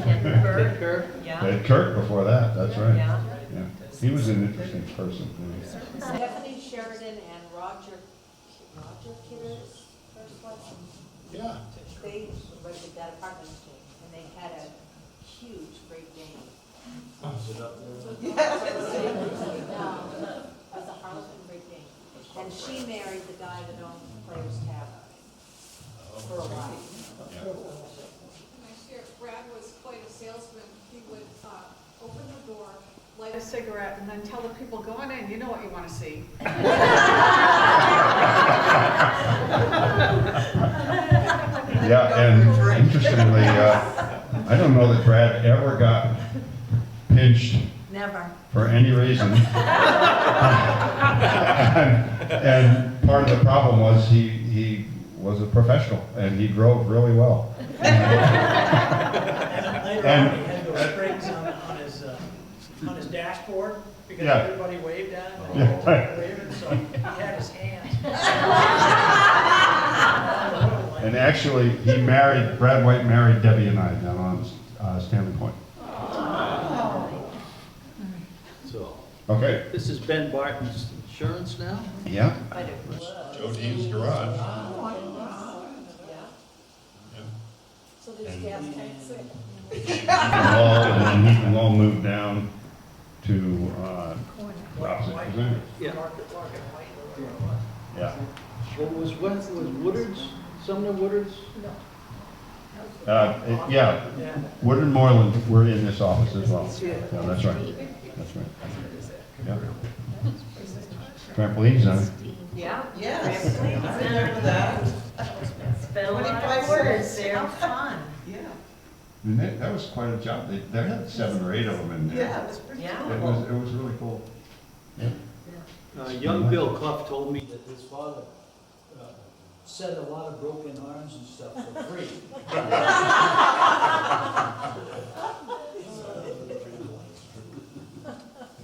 Ed Kirk. Yeah. Ed Kirk before that, that's right. Yeah. He was an interesting person. Stephanie Sheridan and Roger Kitter's first one. Yeah. They rented that apartment and they had a huge Great Dane. Is it up there? Yes. No, it was a Harlequin Great Dane. And she married the guy that owned Players Tavern for a while. Brad was quite a salesman. He would open the door, light a cigarette, and then tell the people, go on in, you know what you want to see. Yeah, and interestingly, I don't know that Brad ever got pinched. Never. For any reason. And part of the problem was he was a professional and he drove really well. Later on, he had those springs on his dashboard because everybody waved at him. Yeah. Waving, so he had his hands. And actually, Brad White married Debbie and I down on Stanley Point. So, okay. This is Ben Barton's insurance now? Yeah. Joe Dean's garage. So there's gas tanks there. And then Heath Wall moved down to opposite Kazan. Yeah. Yeah. What was Woodard's? Sumner Woodard's? Yeah. Wood and Moreland were in this office as well. Yeah, that's right. That's right. Yeah. Trampoline center. Yeah. Yes. I remember that. Spent a lot of 25 words words. there. How fun. Yeah. And that was quite a job. They had 7 or 8 of them in there. Yeah, it was pretty Yeah. cool. It was really cool. Yeah. Young Bill Clough told me that his father set a lot of broken arms and stuff for free.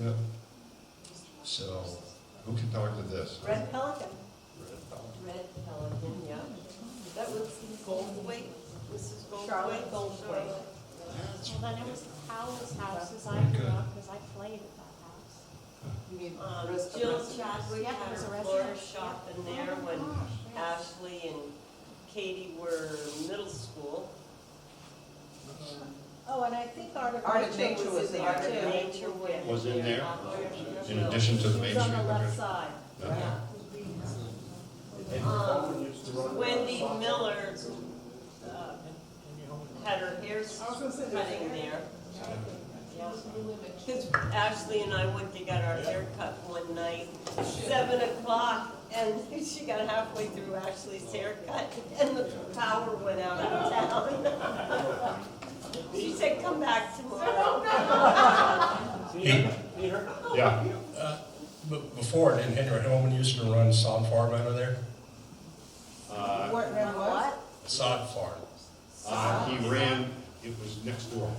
Yep. So, who can talk to this? Red Pelican. Red Pelican, yeah. That was Goldthwait, Mrs. Goldthwait. Charlotte Goldthwait. Well, then it was Howell's house as I grew up, because I played at that house. You mean, Jill Chadwick Yeah, had there was a her restaurant. floor shop in there when Ashley and Katie were middle school. Oh, and I think Art Art of of Nature Nature was in Art there of too. Nature Was in there, in addition to the Main It was Street. on the left location? side. Yeah. Wendy Miller had her hair cutting there. Because Ashley and I went to get our hair cut one night, 7 o'clock, and she got halfway through Ashley's haircut, and the power went out of town. She said, come back tomorrow. Peter? Yeah. But before, didn't Henry Holman used to run sod farm out of there? What? Sod farm. He ran, it was next door,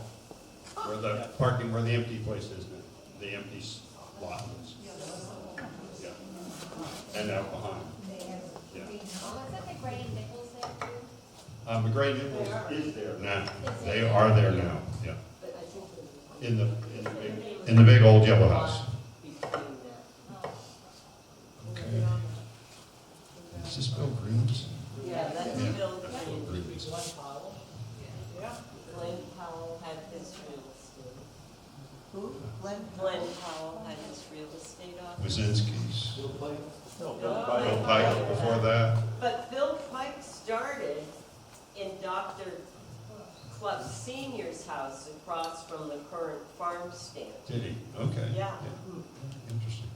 where the parking, where the empty place is now, the empty lot is. Yeah. And out behind. Yeah. McGray Nichols is there now. They are there now, yeah. In the big old yellow house. Okay. Is this Bill Green's? Yeah, that's Yeah. Bill Green. Green's. Glenn Powell had his real estate. Who? Glenn? Glenn Powell had his real estate office. Wazinski's. Bill Bill Pike before that. But Bill Pike started in Dr. Clough Senior's house across from the current farm stand. Did he? Okay. Yeah. Interesting.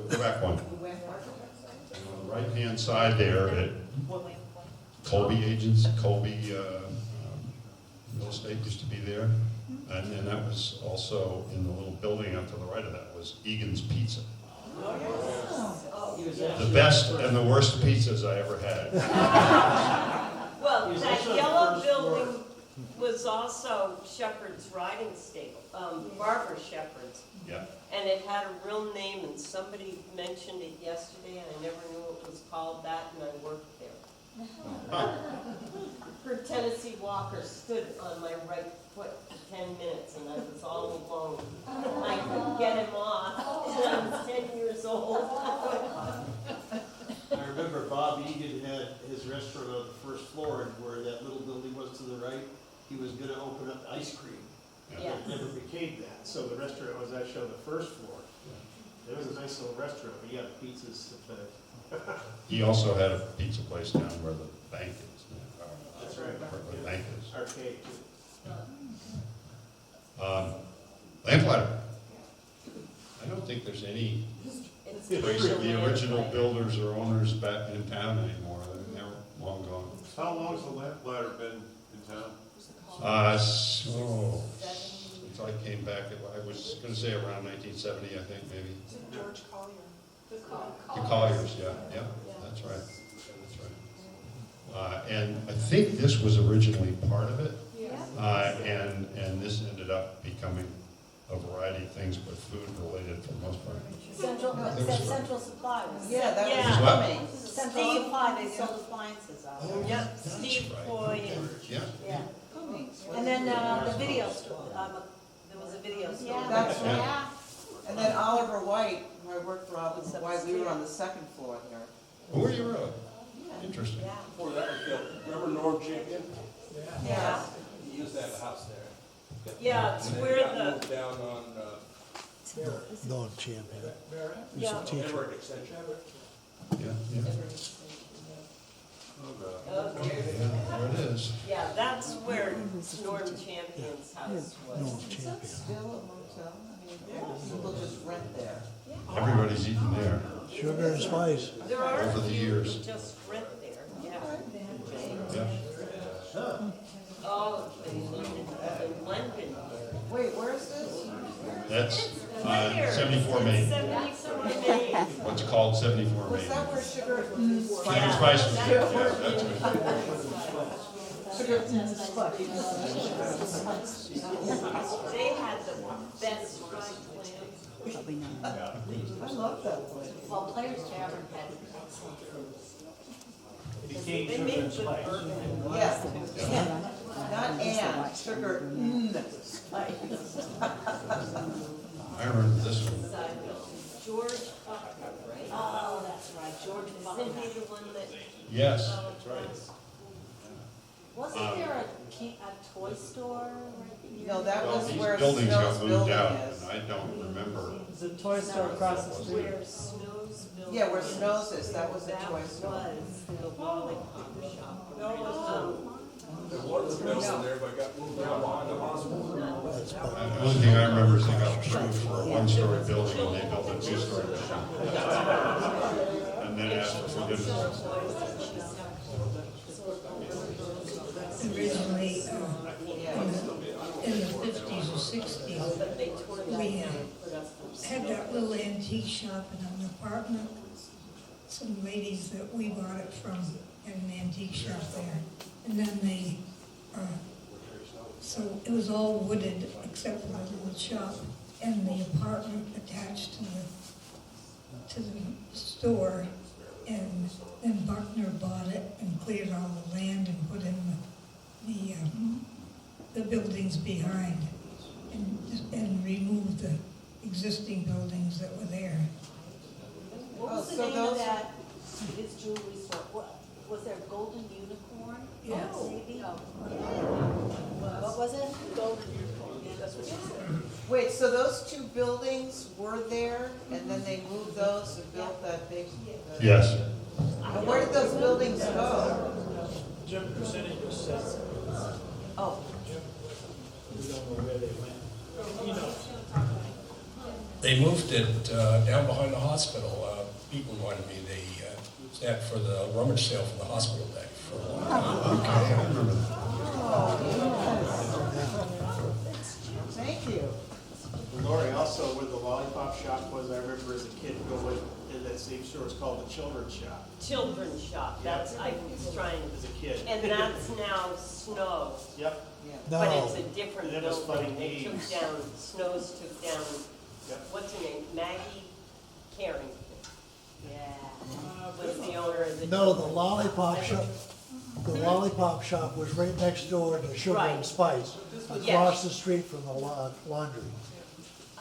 Go back one. On the right-hand side there, at Colby Agents, Colby Real Estate used to be there. And then that was also in the little building up to the right of that was Egan's Pizza. The best and the worst pizzas I ever had. Well, that yellow building was also Shepherd's riding stable, Barbara Shepherd's. Yeah. And it had a real name, and somebody mentioned it yesterday, and I never knew it was called that, and I worked there. Her Tennessee Walker stood on my right foot for 10 minutes, and I was all alone. I couldn't get him off, and I was 10 years old. I remember Bob Egan had his restaurant on the first floor, and where that little building was to the right, he was gonna open up ice cream. Yeah. It never became that, so the restaurant was actually on the first floor. It was a nice little restaurant, but yeah, the pizzas, He also had a pizza place down where the bank is now. That's right. Where the bank is. Arcade. Lamplighter. I don't think there's any trace of the original builders or owners back in town anymore. They're long gone. How long has the Lamplighter been in town? Since I came back, I was gonna say around 1970, I think, maybe. George Collier. The Colliers, yeah, that's right, that's right. And I think this was originally part of it. And this ended up becoming a variety of things, but food related for the most part. Central, There it was said food. Central Supply. Yeah, that Yeah. was What? coming. Central Supply, they sold appliances out there. Yep, Steve right. Foy and Yeah. Yeah. And then, the video store, there was a video store. That's right. Yeah. And then Oliver White, who I worked for Oliver White, we were on the second floor here. Oh, were you really? Interesting. Before that was built, remember Norm Champion? Yeah. He used to have a house there. yeah, it's And then where he got the, moved down on, Norm Champion. He's Yeah. a teacher. Everett Extension. Yeah, yeah. okay. There it is. Yeah, that's where Norm Champion's house Norm was. Champion. Still a motel, I mean, people just rent there. Everybody's eating there Sugar and spice. There are over a the few years. who just rent there, yeah. Yeah. Oh, in London. Wait, where's this? That's Right here. 74 Main. 74 Main. What's called 74 Was Main. that where Sugar? Sugar and Spice was there, yeah, that's good. They had the best fried clams. Probably not. I love that place. Well, Players Tavern had excellent food. Became They Sugar made and good Spice. bourbon. Yes, yeah. Not Ann, Sugar, Spice. I remember this one. George Buckner, right? Oh, that's right, George Isn't Buckner. he the one that? Yes, that's right. Wasn't there a toy store right here? No, that Well, was these where buildings got Snow's moved building out, is. and I don't remember. There's a toy store across the street. Where Snow's building. Yeah, where Snow's is, that was a toy store. That was the lollipop shop. No, it was, There was a building there, but got moved out behind the hospital. The only thing I remember is they got approved for a one-story building, and they built a two-story building. And then asked for forgiveness. Originally, in the 50s or 60s, we had that little antique shop in an apartment. Some ladies that we bought it from had an antique shop there. And then they, so it was all wooded except for the little shop and the apartment attached to the store. And then Buckner bought it and cleared all the land and put in the buildings behind and removed the existing buildings that were there. What was the so name those- of that, this jewelry store? What, was there Golden Unicorn? Yes. Maybe? What was it? Golden Unicorn, yeah, that's what she said. Wait, so those two buildings were there, and then they moved those and built that big? Yes. And where did those buildings go? Jim percentage was set. Oh, We don't know where they went. He knows. They moved it down behind the hospital. People wanted me, they used that for the rummage sale for the hospital day for a long time. Okay, I remember that. thank you. Lori, also where the lollipop shop was, I remember as a kid going in that same store, it's called the Children's Shop Children's shop, that's, I was trying, as a kid. and that's now Snow, Yep, but No, it's a different That was building. funny They took names. down, Snow's took down, yep. what's her name, Maggie Carrington Yeah. was the owner of the. no, the lollipop shop, the lollipop shop was right next door to Sugar and Right. Spice, across the street from the laundry.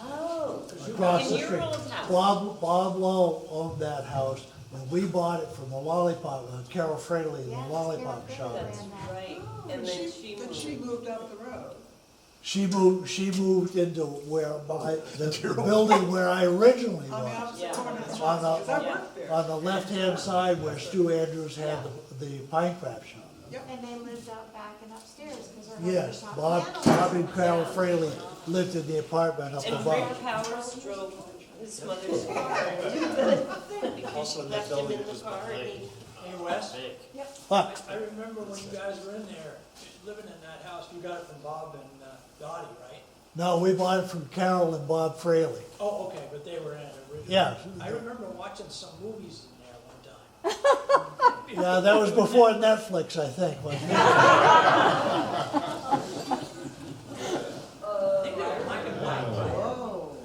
Oh, Across in the your street. old house. Bob Lowe owned that house, and we bought it from the lollipop, Carol Fraley, the lollipop shop. That's right, and then she then she moved. moved up the road. She moved into where the building where I originally On the was. opposite Yeah. corner of the On house, because I the, worked there. on the left-hand side where Stu Andrews had the pine crab shop. And they lived out back and upstairs, because her Yes, husband taught Bob piano. and Carol Fraley lived in the apartment up And above. Rick Powers drove his mother's car because Also she in that left him building in the was car and big. he. Hey, Wes, Huh, I remember when you guys were in there, living in that house, you got it from Bob and Dottie, right? no, we bought it from Carol and Bob Fraley. Oh, okay, but they were in it originally. Yeah. I remember watching some movies in there one time. Yeah, that was before Netflix, I think, wasn't it? They were black and white. Whoa.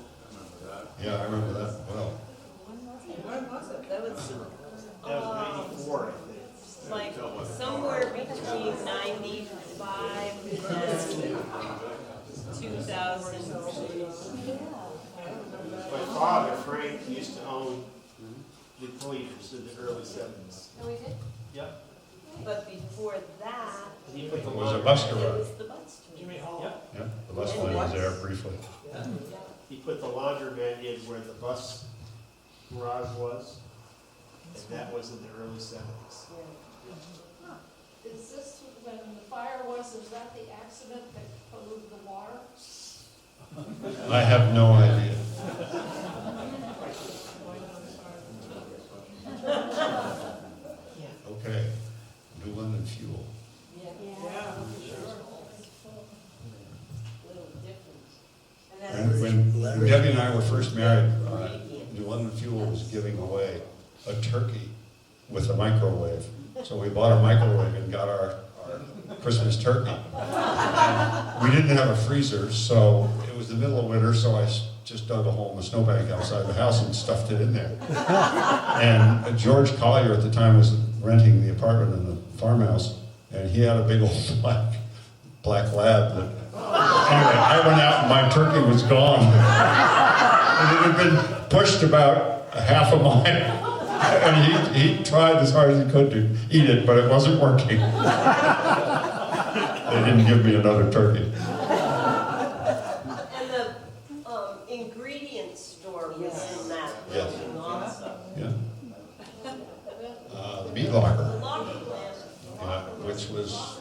Yeah, I remember that well. When was it? That was, That was 94, I think. like, somewhere between 95 and 2000. My father, Frank, used to own the Cleavers in the early 70s. Oh, we did? Yep. But before that, He put the It was a laundry- bus it garage. was the bus terminal. Jimmy Hall. Yep. Yeah, the bus line was there briefly. He put the laundromat in where the bus garage was, and that was in the early 70s. Is this, when the fire was, is that the accident that polluted the water? I have no idea. Okay, New London Fuel. Yeah, for sure. Little different. And when Debbie and I were first married, New London Fuel was giving away a turkey with a microwave. So we bought a microwave and got our Christmas turkey. We didn't have a freezer, so it was the middle of winter, so I just dug a hole in the snowbank outside the house and stuffed it in there. And George Collier at the time was renting the apartment in the farmhouse, and he had a big old black lab that, anyway, I went out and my turkey was gone. And it had been pushed about a half a mile. And he tried as hard as he could to eat it, but it wasn't working. They didn't give me another turkey. And the ingredient store was in that Yes. building also. Yeah. The meat locker. The locker plant. Which was,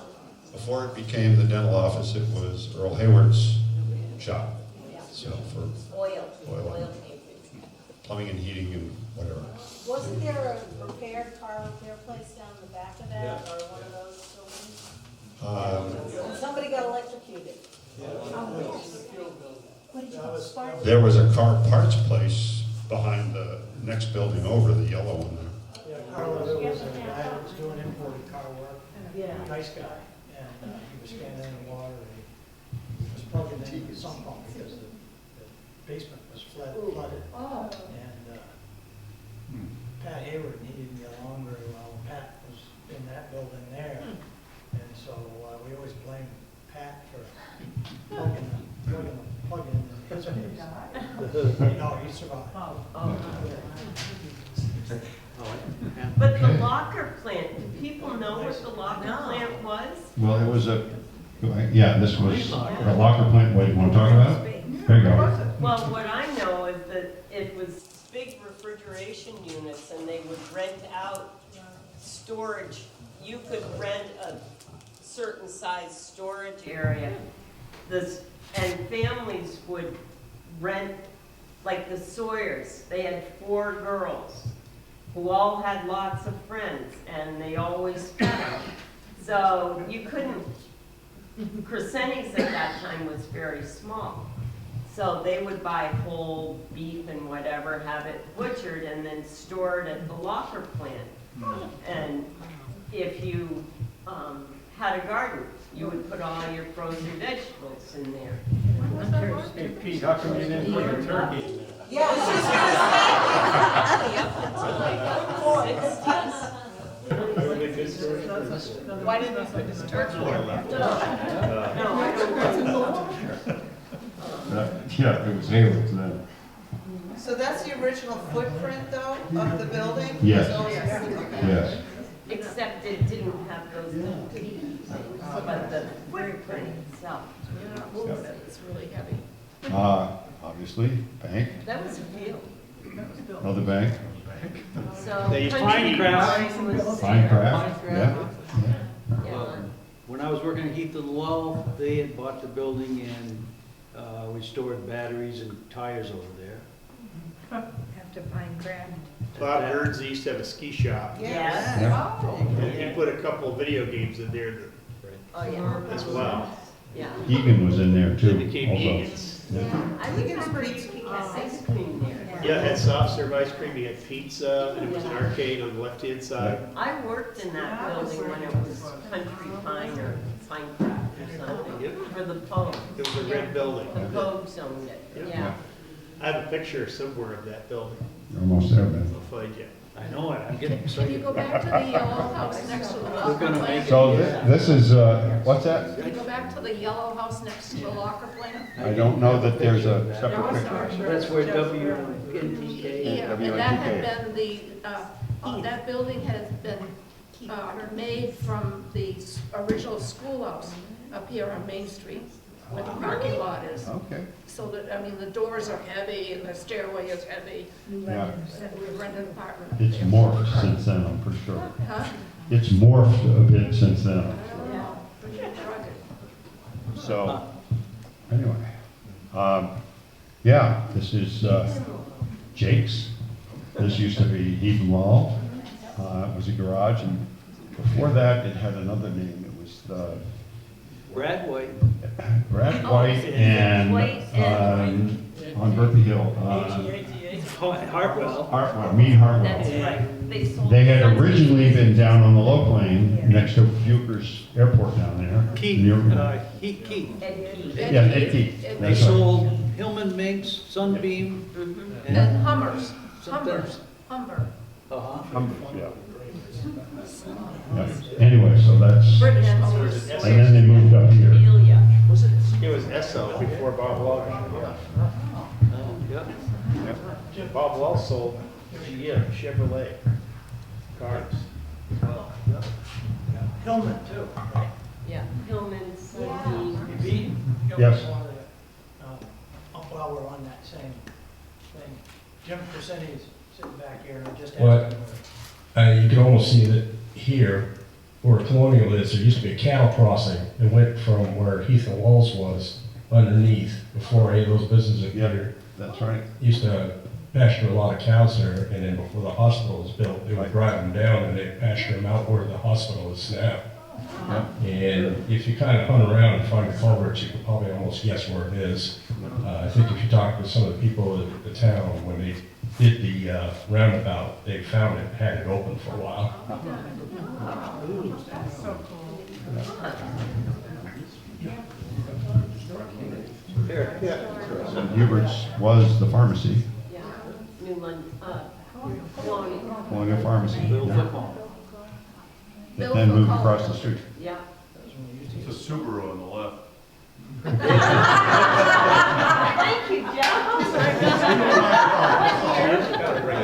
before it became the dental office, it was Earl Hayward's shop. So for Oil. plumbing and heating and whatever. Wasn't there a car repair place down the back of that, or one of those buildings? And somebody got electrocuted. There was a car parts place behind the next building over, the yellow one there. Yeah, Carlo was a guy that was doing imported car work. Yeah. Nice guy, and he was standing in the water, and he was plugging in the sump pump because the basement was flooded. Oh. And Pat Hayward, and he didn't get along very well. Pat was in that building there, and so we always blame Pat for plugging in his place. No, he survived. But the locker plant, do people know what the locker plant was? Well, it was yeah, this was a locker plant. What do you want to talk about? There you go. Well, what I know is that it was big refrigeration units and they would rent out storage. You could rent a certain size storage area. And families would rent, like the Sawyers, they had 4 girls who all had lots of friends and they always fed them. So you couldn't, Crescenti's at that time was very small. So they would buy whole beef and whatever, have it butchered and then store it at the locker plant. And if you had a garden, you would put all your frozen vegetables in there. Hey Pete, how come you didn't put a turkey in there? Yeah, I Why didn't you put this turkey? Yeah, it was Hayward's then. So that's the original footprint, though, of the building? Yes. So- Yes. Except it didn't have those little pieces, but the footprint itself. It's really heavy. Obviously, bank, That was a field. another bank, So The Country Pinecraft. Line was fine there. craft, yeah. Yeah. When I was working at Heath and Lowell, they had bought the building and we stored batteries and tires over there. Have to find Grant. Bob Burns used to have a ski shop. Yes. And he put a couple of video games in there Oh, yeah. as well. Yeah. Egan was in there too. They became also. Egan's. Yeah. I remember you could get ice cream there. Yeah, it had soft serve ice cream, you had pizza, and it was an arcade on the left-hand side. I worked in that building when it was Country Pine or Pinecraft or something, for the Pogues. It was a red building. The Pogues owned it, yeah. I have a picture somewhere of that building. You're almost there, man. I'll find you. I know it, I'm getting Can excited. you go back to the yellow house next to the We're locker gonna make plant? it. So this is, what's that? Can you go back to the yellow house next to the locker plant? I don't know that there's a separate No, picture. sorry. That's where WNTK. Yeah, and that had been the, that building has been made from the original schoolhouse up here on Main Street, where the parking lot is. Okay. So that, I mean, the doors are heavy and the stairway is heavy. Yeah. And we rented an apartment up It's there. morphed since then, I'm pretty sure. Huh? It's morphed a bit since then. Yeah, pretty rugged. So, anyway, yeah, this is Jake's. This used to be Heath and Lowell. It was a garage, and before that, it had another name. It was Brad White. Brad White and on Burpee Hill. Hartwell. Hartwell, Mead Hartwell. That's right. They sold. They had originally been down on the low plain next to Fuchers Airport down there. Keith, Near- Keith. Ed Keith. Yeah, Ed Keith. They That's right. sold Hillman Minks, Sunbeam, And Hummers, something. Humber. Uh-huh. Yeah. Yeah. Anyway, so that's, British Motors. and then they moved up here. Amelia. It was Esso before Bob Welch. Yep. Bob Welch sold GM, Chevrolet cars. Hillman too. Yeah. Yeah, Hillman, Sunbeam. Pete? Yes. While we're on that same thing, Jim Crescenti's sitting back here, and I just What? asked him. You can almost see it here where Colonial is. There used to be a cattle crossing. It went from where Heath and Walls was underneath before any of those businesses appeared. That's right. Used to pasture a lot of cows there, and then before the hospital was built, they would drive them down and they'd pasture them out where the hospital is now. And if you kind of hunt around and find the culverts, you can probably almost guess where it is. I think if you talk to some of the people at the town, when they did the roundabout, they found it, had it open for a while. And Hubert's was the pharmacy, Yeah, New London, Colonial. Colonial Pharmacy. Yeah. That then moved across the street. Yeah. It's a Subaru on the left. Thank you, Joe.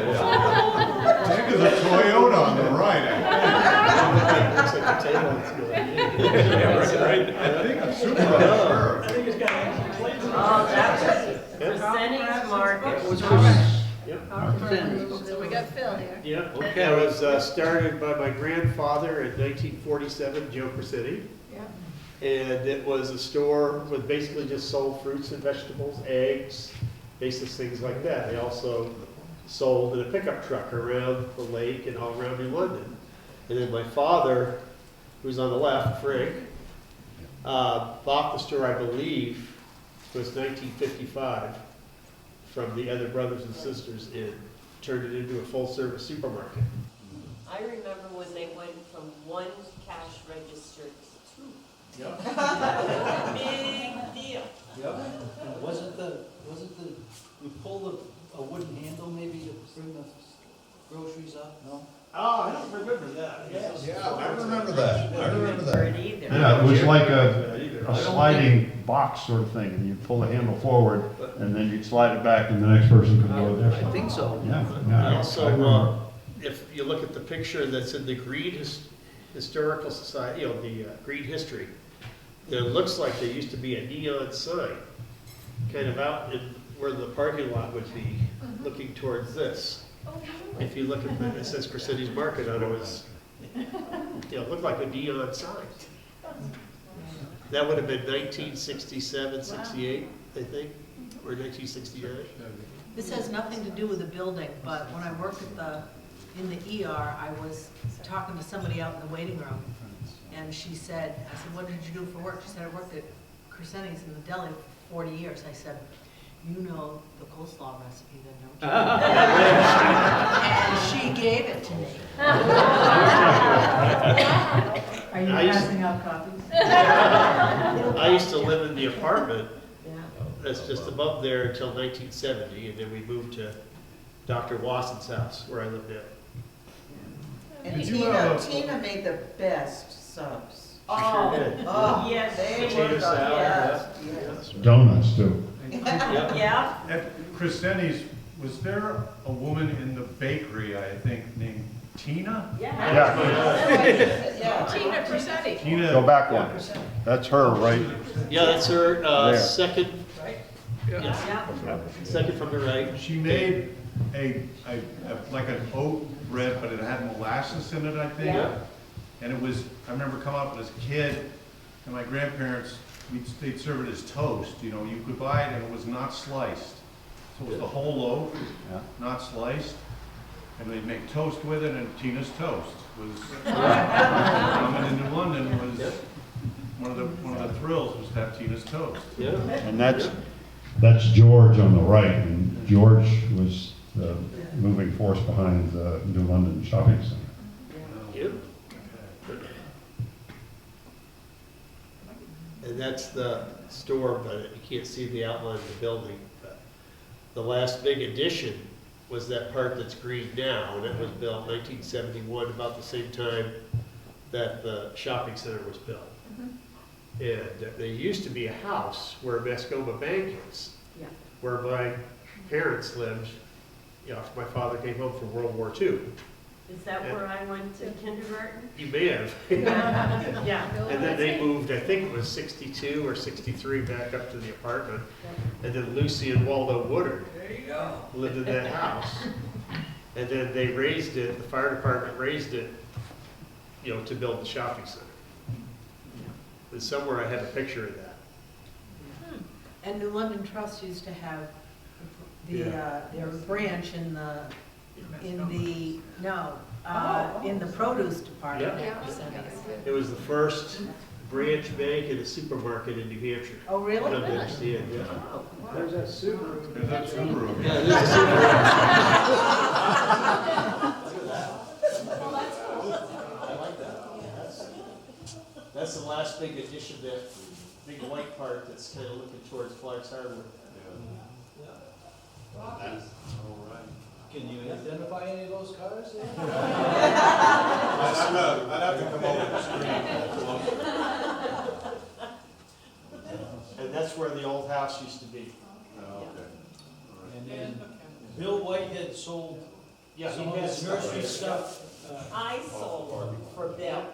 I think there's a Toyota on the right, Looks like a table. I think it's Subaru, sure. I think it's got extra plates. Oh, that's Crescenti's Market. So we got Phil here. Yeah, okay. That was started by my grandfather in 1947, Joe Crescenti. Yeah. And it was a store with basically just sold fruits and vegetables, eggs, basic things like that. They also sold in a pickup truck around the lake and all around New London. And then my father, who's on the left, Frank, bought the store, I believe, was 1955 from the other brothers and sisters and turned it into a full-service supermarket. I remember when they went from one cash register to two. Yep. Big deal. Yep. And wasn't the, you pull a wooden handle maybe to bring the groceries up, no? Oh, I don't remember that. Yes. Yeah, I remember that. I remember that. Yeah, it was like a sliding box sort of thing, and you'd pull the handle forward, and then you'd slide it back, and the next person could go there. I think so. Yeah, And yeah. I also, remember. if you look at the picture that's in the Green Historical Society, the Green History, it looks like there used to be a neon sign, kind of out in where the parking lot would be, looking towards this. If you look at it says Crescenti's Market on it, was, it looked like a neon sign. That would have been 1967, 68, I think, or 1969. This has nothing to do with the building, but when I worked in the ER, I was talking to somebody out in the waiting room, and she said, I said, what did you do for work? She said, I worked at Crescenti's in the deli for 40 years. I said, you know the coleslaw recipe then, don't you? And she gave it to me. Are you I used- passing out copies? I used to live in the apartment that's just above there until 1970, and then we moved to Dr. Wasson's house, where I live now. And Did you have Tina made the best subs. Oh, Sure did. yes, They they were Potato the salad, best, yes. Donuts too. Yeah. At Crescenti's, was there a woman in the bakery, I think, named Tina? Yeah. Tina Crescenti. Tina. Go back one. That's her, right? Yeah, that's her There. second, Yeah. second from the right. She made like an oat bread, but it had molasses in it, I think. Yeah. And it was, I remember coming up as a kid, and my grandparents, they'd serve it as toast, you know, you could buy it and it was not sliced. So it was the whole loaf, not sliced, and they'd make toast with it, and Tina's Toast was, coming into London was, one of the thrills was to have Tina's Toast. Yeah. And that's George on the right, and George was the moving force behind the New London Shopping Center. Yep. And that's the store, but you can't see the outline of the building. But the last big addition was that part that's green now, and it was built 1971, about the same time that the shopping center was built. And there used to be a house where Mascoma Bank is, Yeah. where my parents lived, you know, after my father came home from World War II. Is that where I went to kindergarten? You may have. Yeah. And then they moved, I think it was 62 or 63, back up to the apartment. And then Lucy and Waldo Woodard lived in that house. And then they raised it, the fire department raised it, you know, to build the shopping center. And somewhere I had a picture of that. And New London Trust used to have Yeah. their branch in the produce department. Yeah. It was the first branch bank in a supermarket in New Hampshire. Oh, really? I've never seen it, yeah. There's that Subaru. There's that Subaru. Yeah, there's a That's the last big addition, that big white part that's kind of looking towards Clark's Hardware. Can you identify any of those cars? I'd have to come over the And that's where the old house used to be. And then Bill Whitehead sold Yeah, some he of had his nursery stuff. I sold for Bill.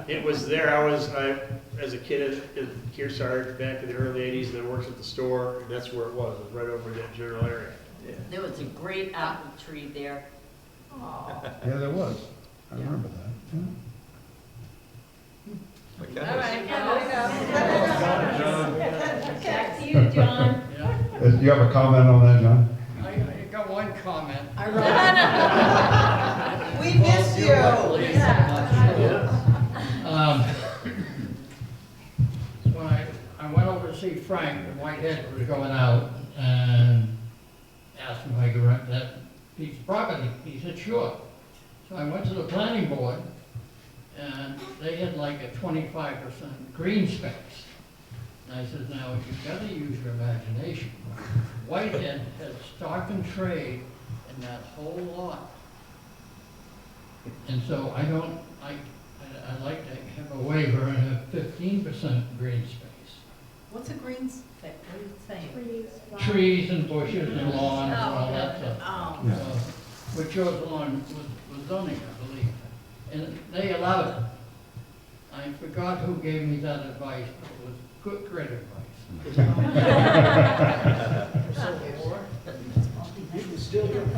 It was there, I as a kid in Kearsarge back in the early 80s, and I worked at the store, and that's where it was right over in that general area. There was a great apple tree there. Yeah, there was. I remember that. All right, back to you, John. Do you have a comment on that, John? I got one comment. We miss you. When I went over to see Frank, the Whitehead was going out, and asked him if I could rent that piece of property. He said, sure. So I went to the planning board, and they had like a 25% green space. And I said, now, you've got to use your imagination. Whitehead has stock and trade in that whole lot. And so I'd like to have a waiver and have 15% green space. What's a green space? What are you saying? Trees and bushes and lawns and all that stuff. Oh. Which goes along with zoning, I believe. And they allowed it. I forgot who gave me that advice, but it was good, great advice. You can still get Oh,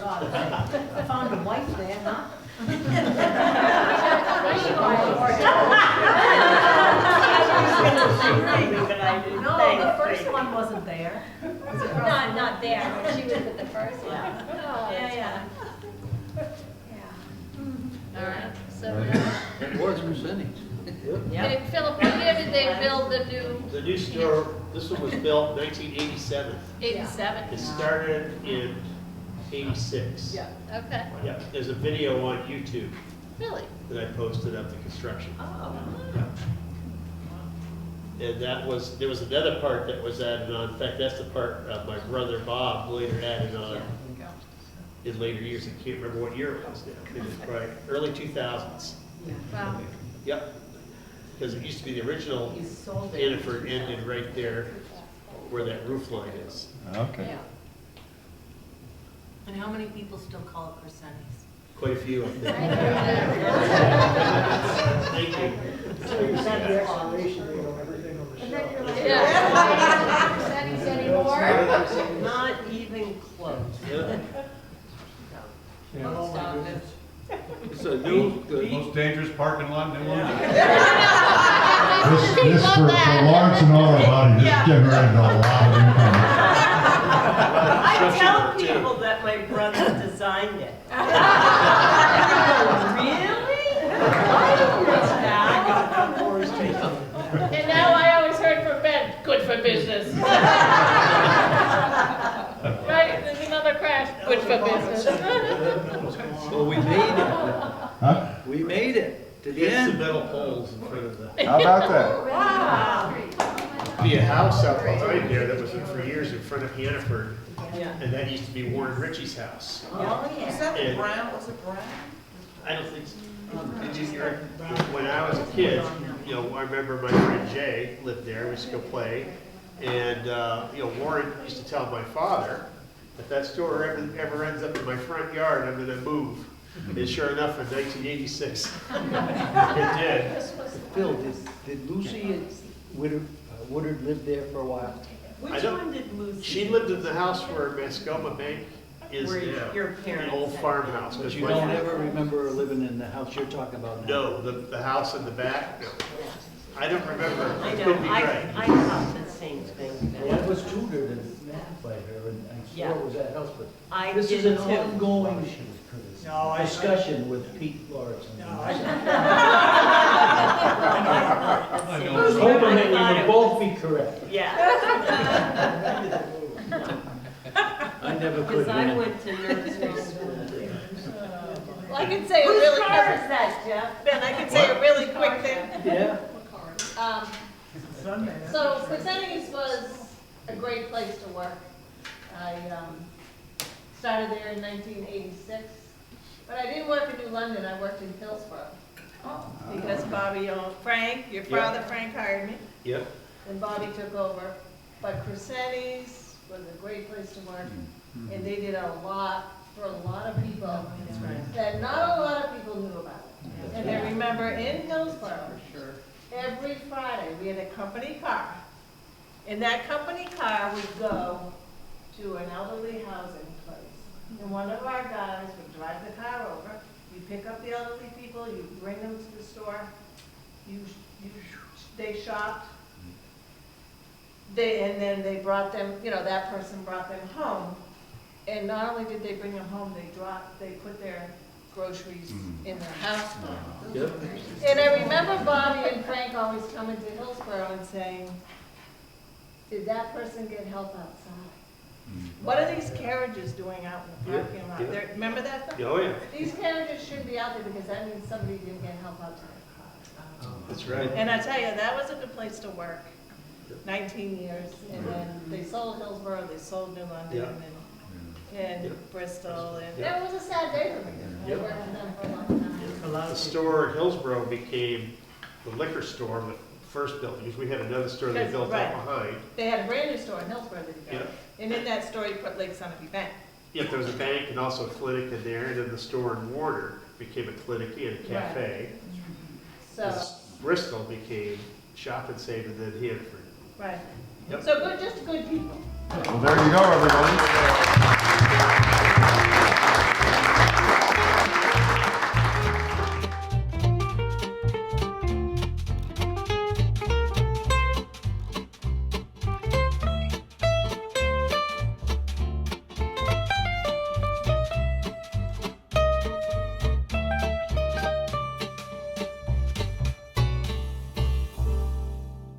God. I found a wife there, huh? No, the first one wasn't there. Not there, but she was at the first one. Yeah. Oh, yeah. All right, so, That was percentage. hey, Philip, what year did they build the new The new store, this one was built 1987. 87? It started in 86. Yeah. Okay, Yeah, there's a video on YouTube really? that I posted of the construction. Oh. And there was another part that was added on. In fact, that's the part my brother Bob later added on in later years. I can't remember what year it was now. It was probably early 2000s. Wow. Yep. Because it used to be the original Hannaford ended right there where that roof line is. Okay. And how many people still call it Crescentis? Quite a few, I think. Thank you. So you set the expiration date on everything on the shelf. Yeah. Percentage anymore? Not even close. Oh, my goodness. It's a new, Most dangerous parking lot in New London. This for Lawrence and Auto Body, this generated a lot of income. I tell people that my brother designed it. Really? And now I always heard from Ben, good for business. Right, there's another crash, good for business. well, we made it. Huh? We made it to the It's the end. metal poles in front of the. How about that? Wow. Be a house out behind there that was for years in front of Hannaford, Yeah. and that used to be Warren Ritchie's house. Oh, yeah. Was that And- Brown, was it Brown? I don't think so. When I was a kid, I remember my friend Jay lived there. We used to go play, and Warren used to tell my father if that store ever ends up in my front yard, I'm gonna move. And sure enough, in 1986, it did. Phil, did Lucy Woodard live there for a while? Which one did Lucy? She lived in the house where Mascoma Bank is Where now. your parents The old had- farmhouse. But 'cause you my- don't ever remember her living in the house you're talking about now? No, the house in the back, no. I don't remember. I It know, could be right. I thought the same thing. Well, I was tutored and by her, and I Yeah. swore it was that house, but I this is an did too. ongoing No, I- discussion with Pete Lawrence. No, I I- was hoping that we would both be correct. Yeah. I never could. Because I man. went to nursery school. Well, I can say a Whose really car quick, is that, Jeff? Ben, I can say a really quick thing. Yeah? So Fresenius was a great place to work. I started there in 1986, but I didn't work in New London, I worked in Hillsborough. Because Bobby owned, Frank, your father Frank hired me, Yep. and Bobby took over. But Fresenius was a great place to work, and they did a lot for a lot of people that not a lot of people knew about it. And I remember in Hillsborough, every Friday, we had a company car. And that company car would go to an elderly housing place. And one of our guys would drive the car over, you pick up the elderly people, you bring them to the store, they shopped. And then they brought them, that person brought them home. And not only did they bring them home, they put their groceries in their house. Yep. And I remember Bobby and Frank always coming to Hillsborough and saying, did that person get help outside? What are these carriages doing out in the parking lot? yeah. Remember that? Oh, yeah. These carriages shouldn't be out there because that means somebody didn't get help out to their car. That's right. And I tell you, that was a good place to work, 19 years. And then they sold Hillsborough, they sold New London, and Bristol, and it was a sad day for me. I Yep. worked with them for a long time. The store in Hillsborough became the liquor store, the first building, because we had another store they built Right. up behind. They had a brand new store in Hillsborough that you got. Yeah. And in that store, you put Lake Sunapee Bank. Yep, there was a bank and also a clinic in there, and then the store in Warner became a clinic and a cafe. So, Bristol became Shop and Save, and then Hanford. right. Yep. So good, just good people. Well, there you go, everybody.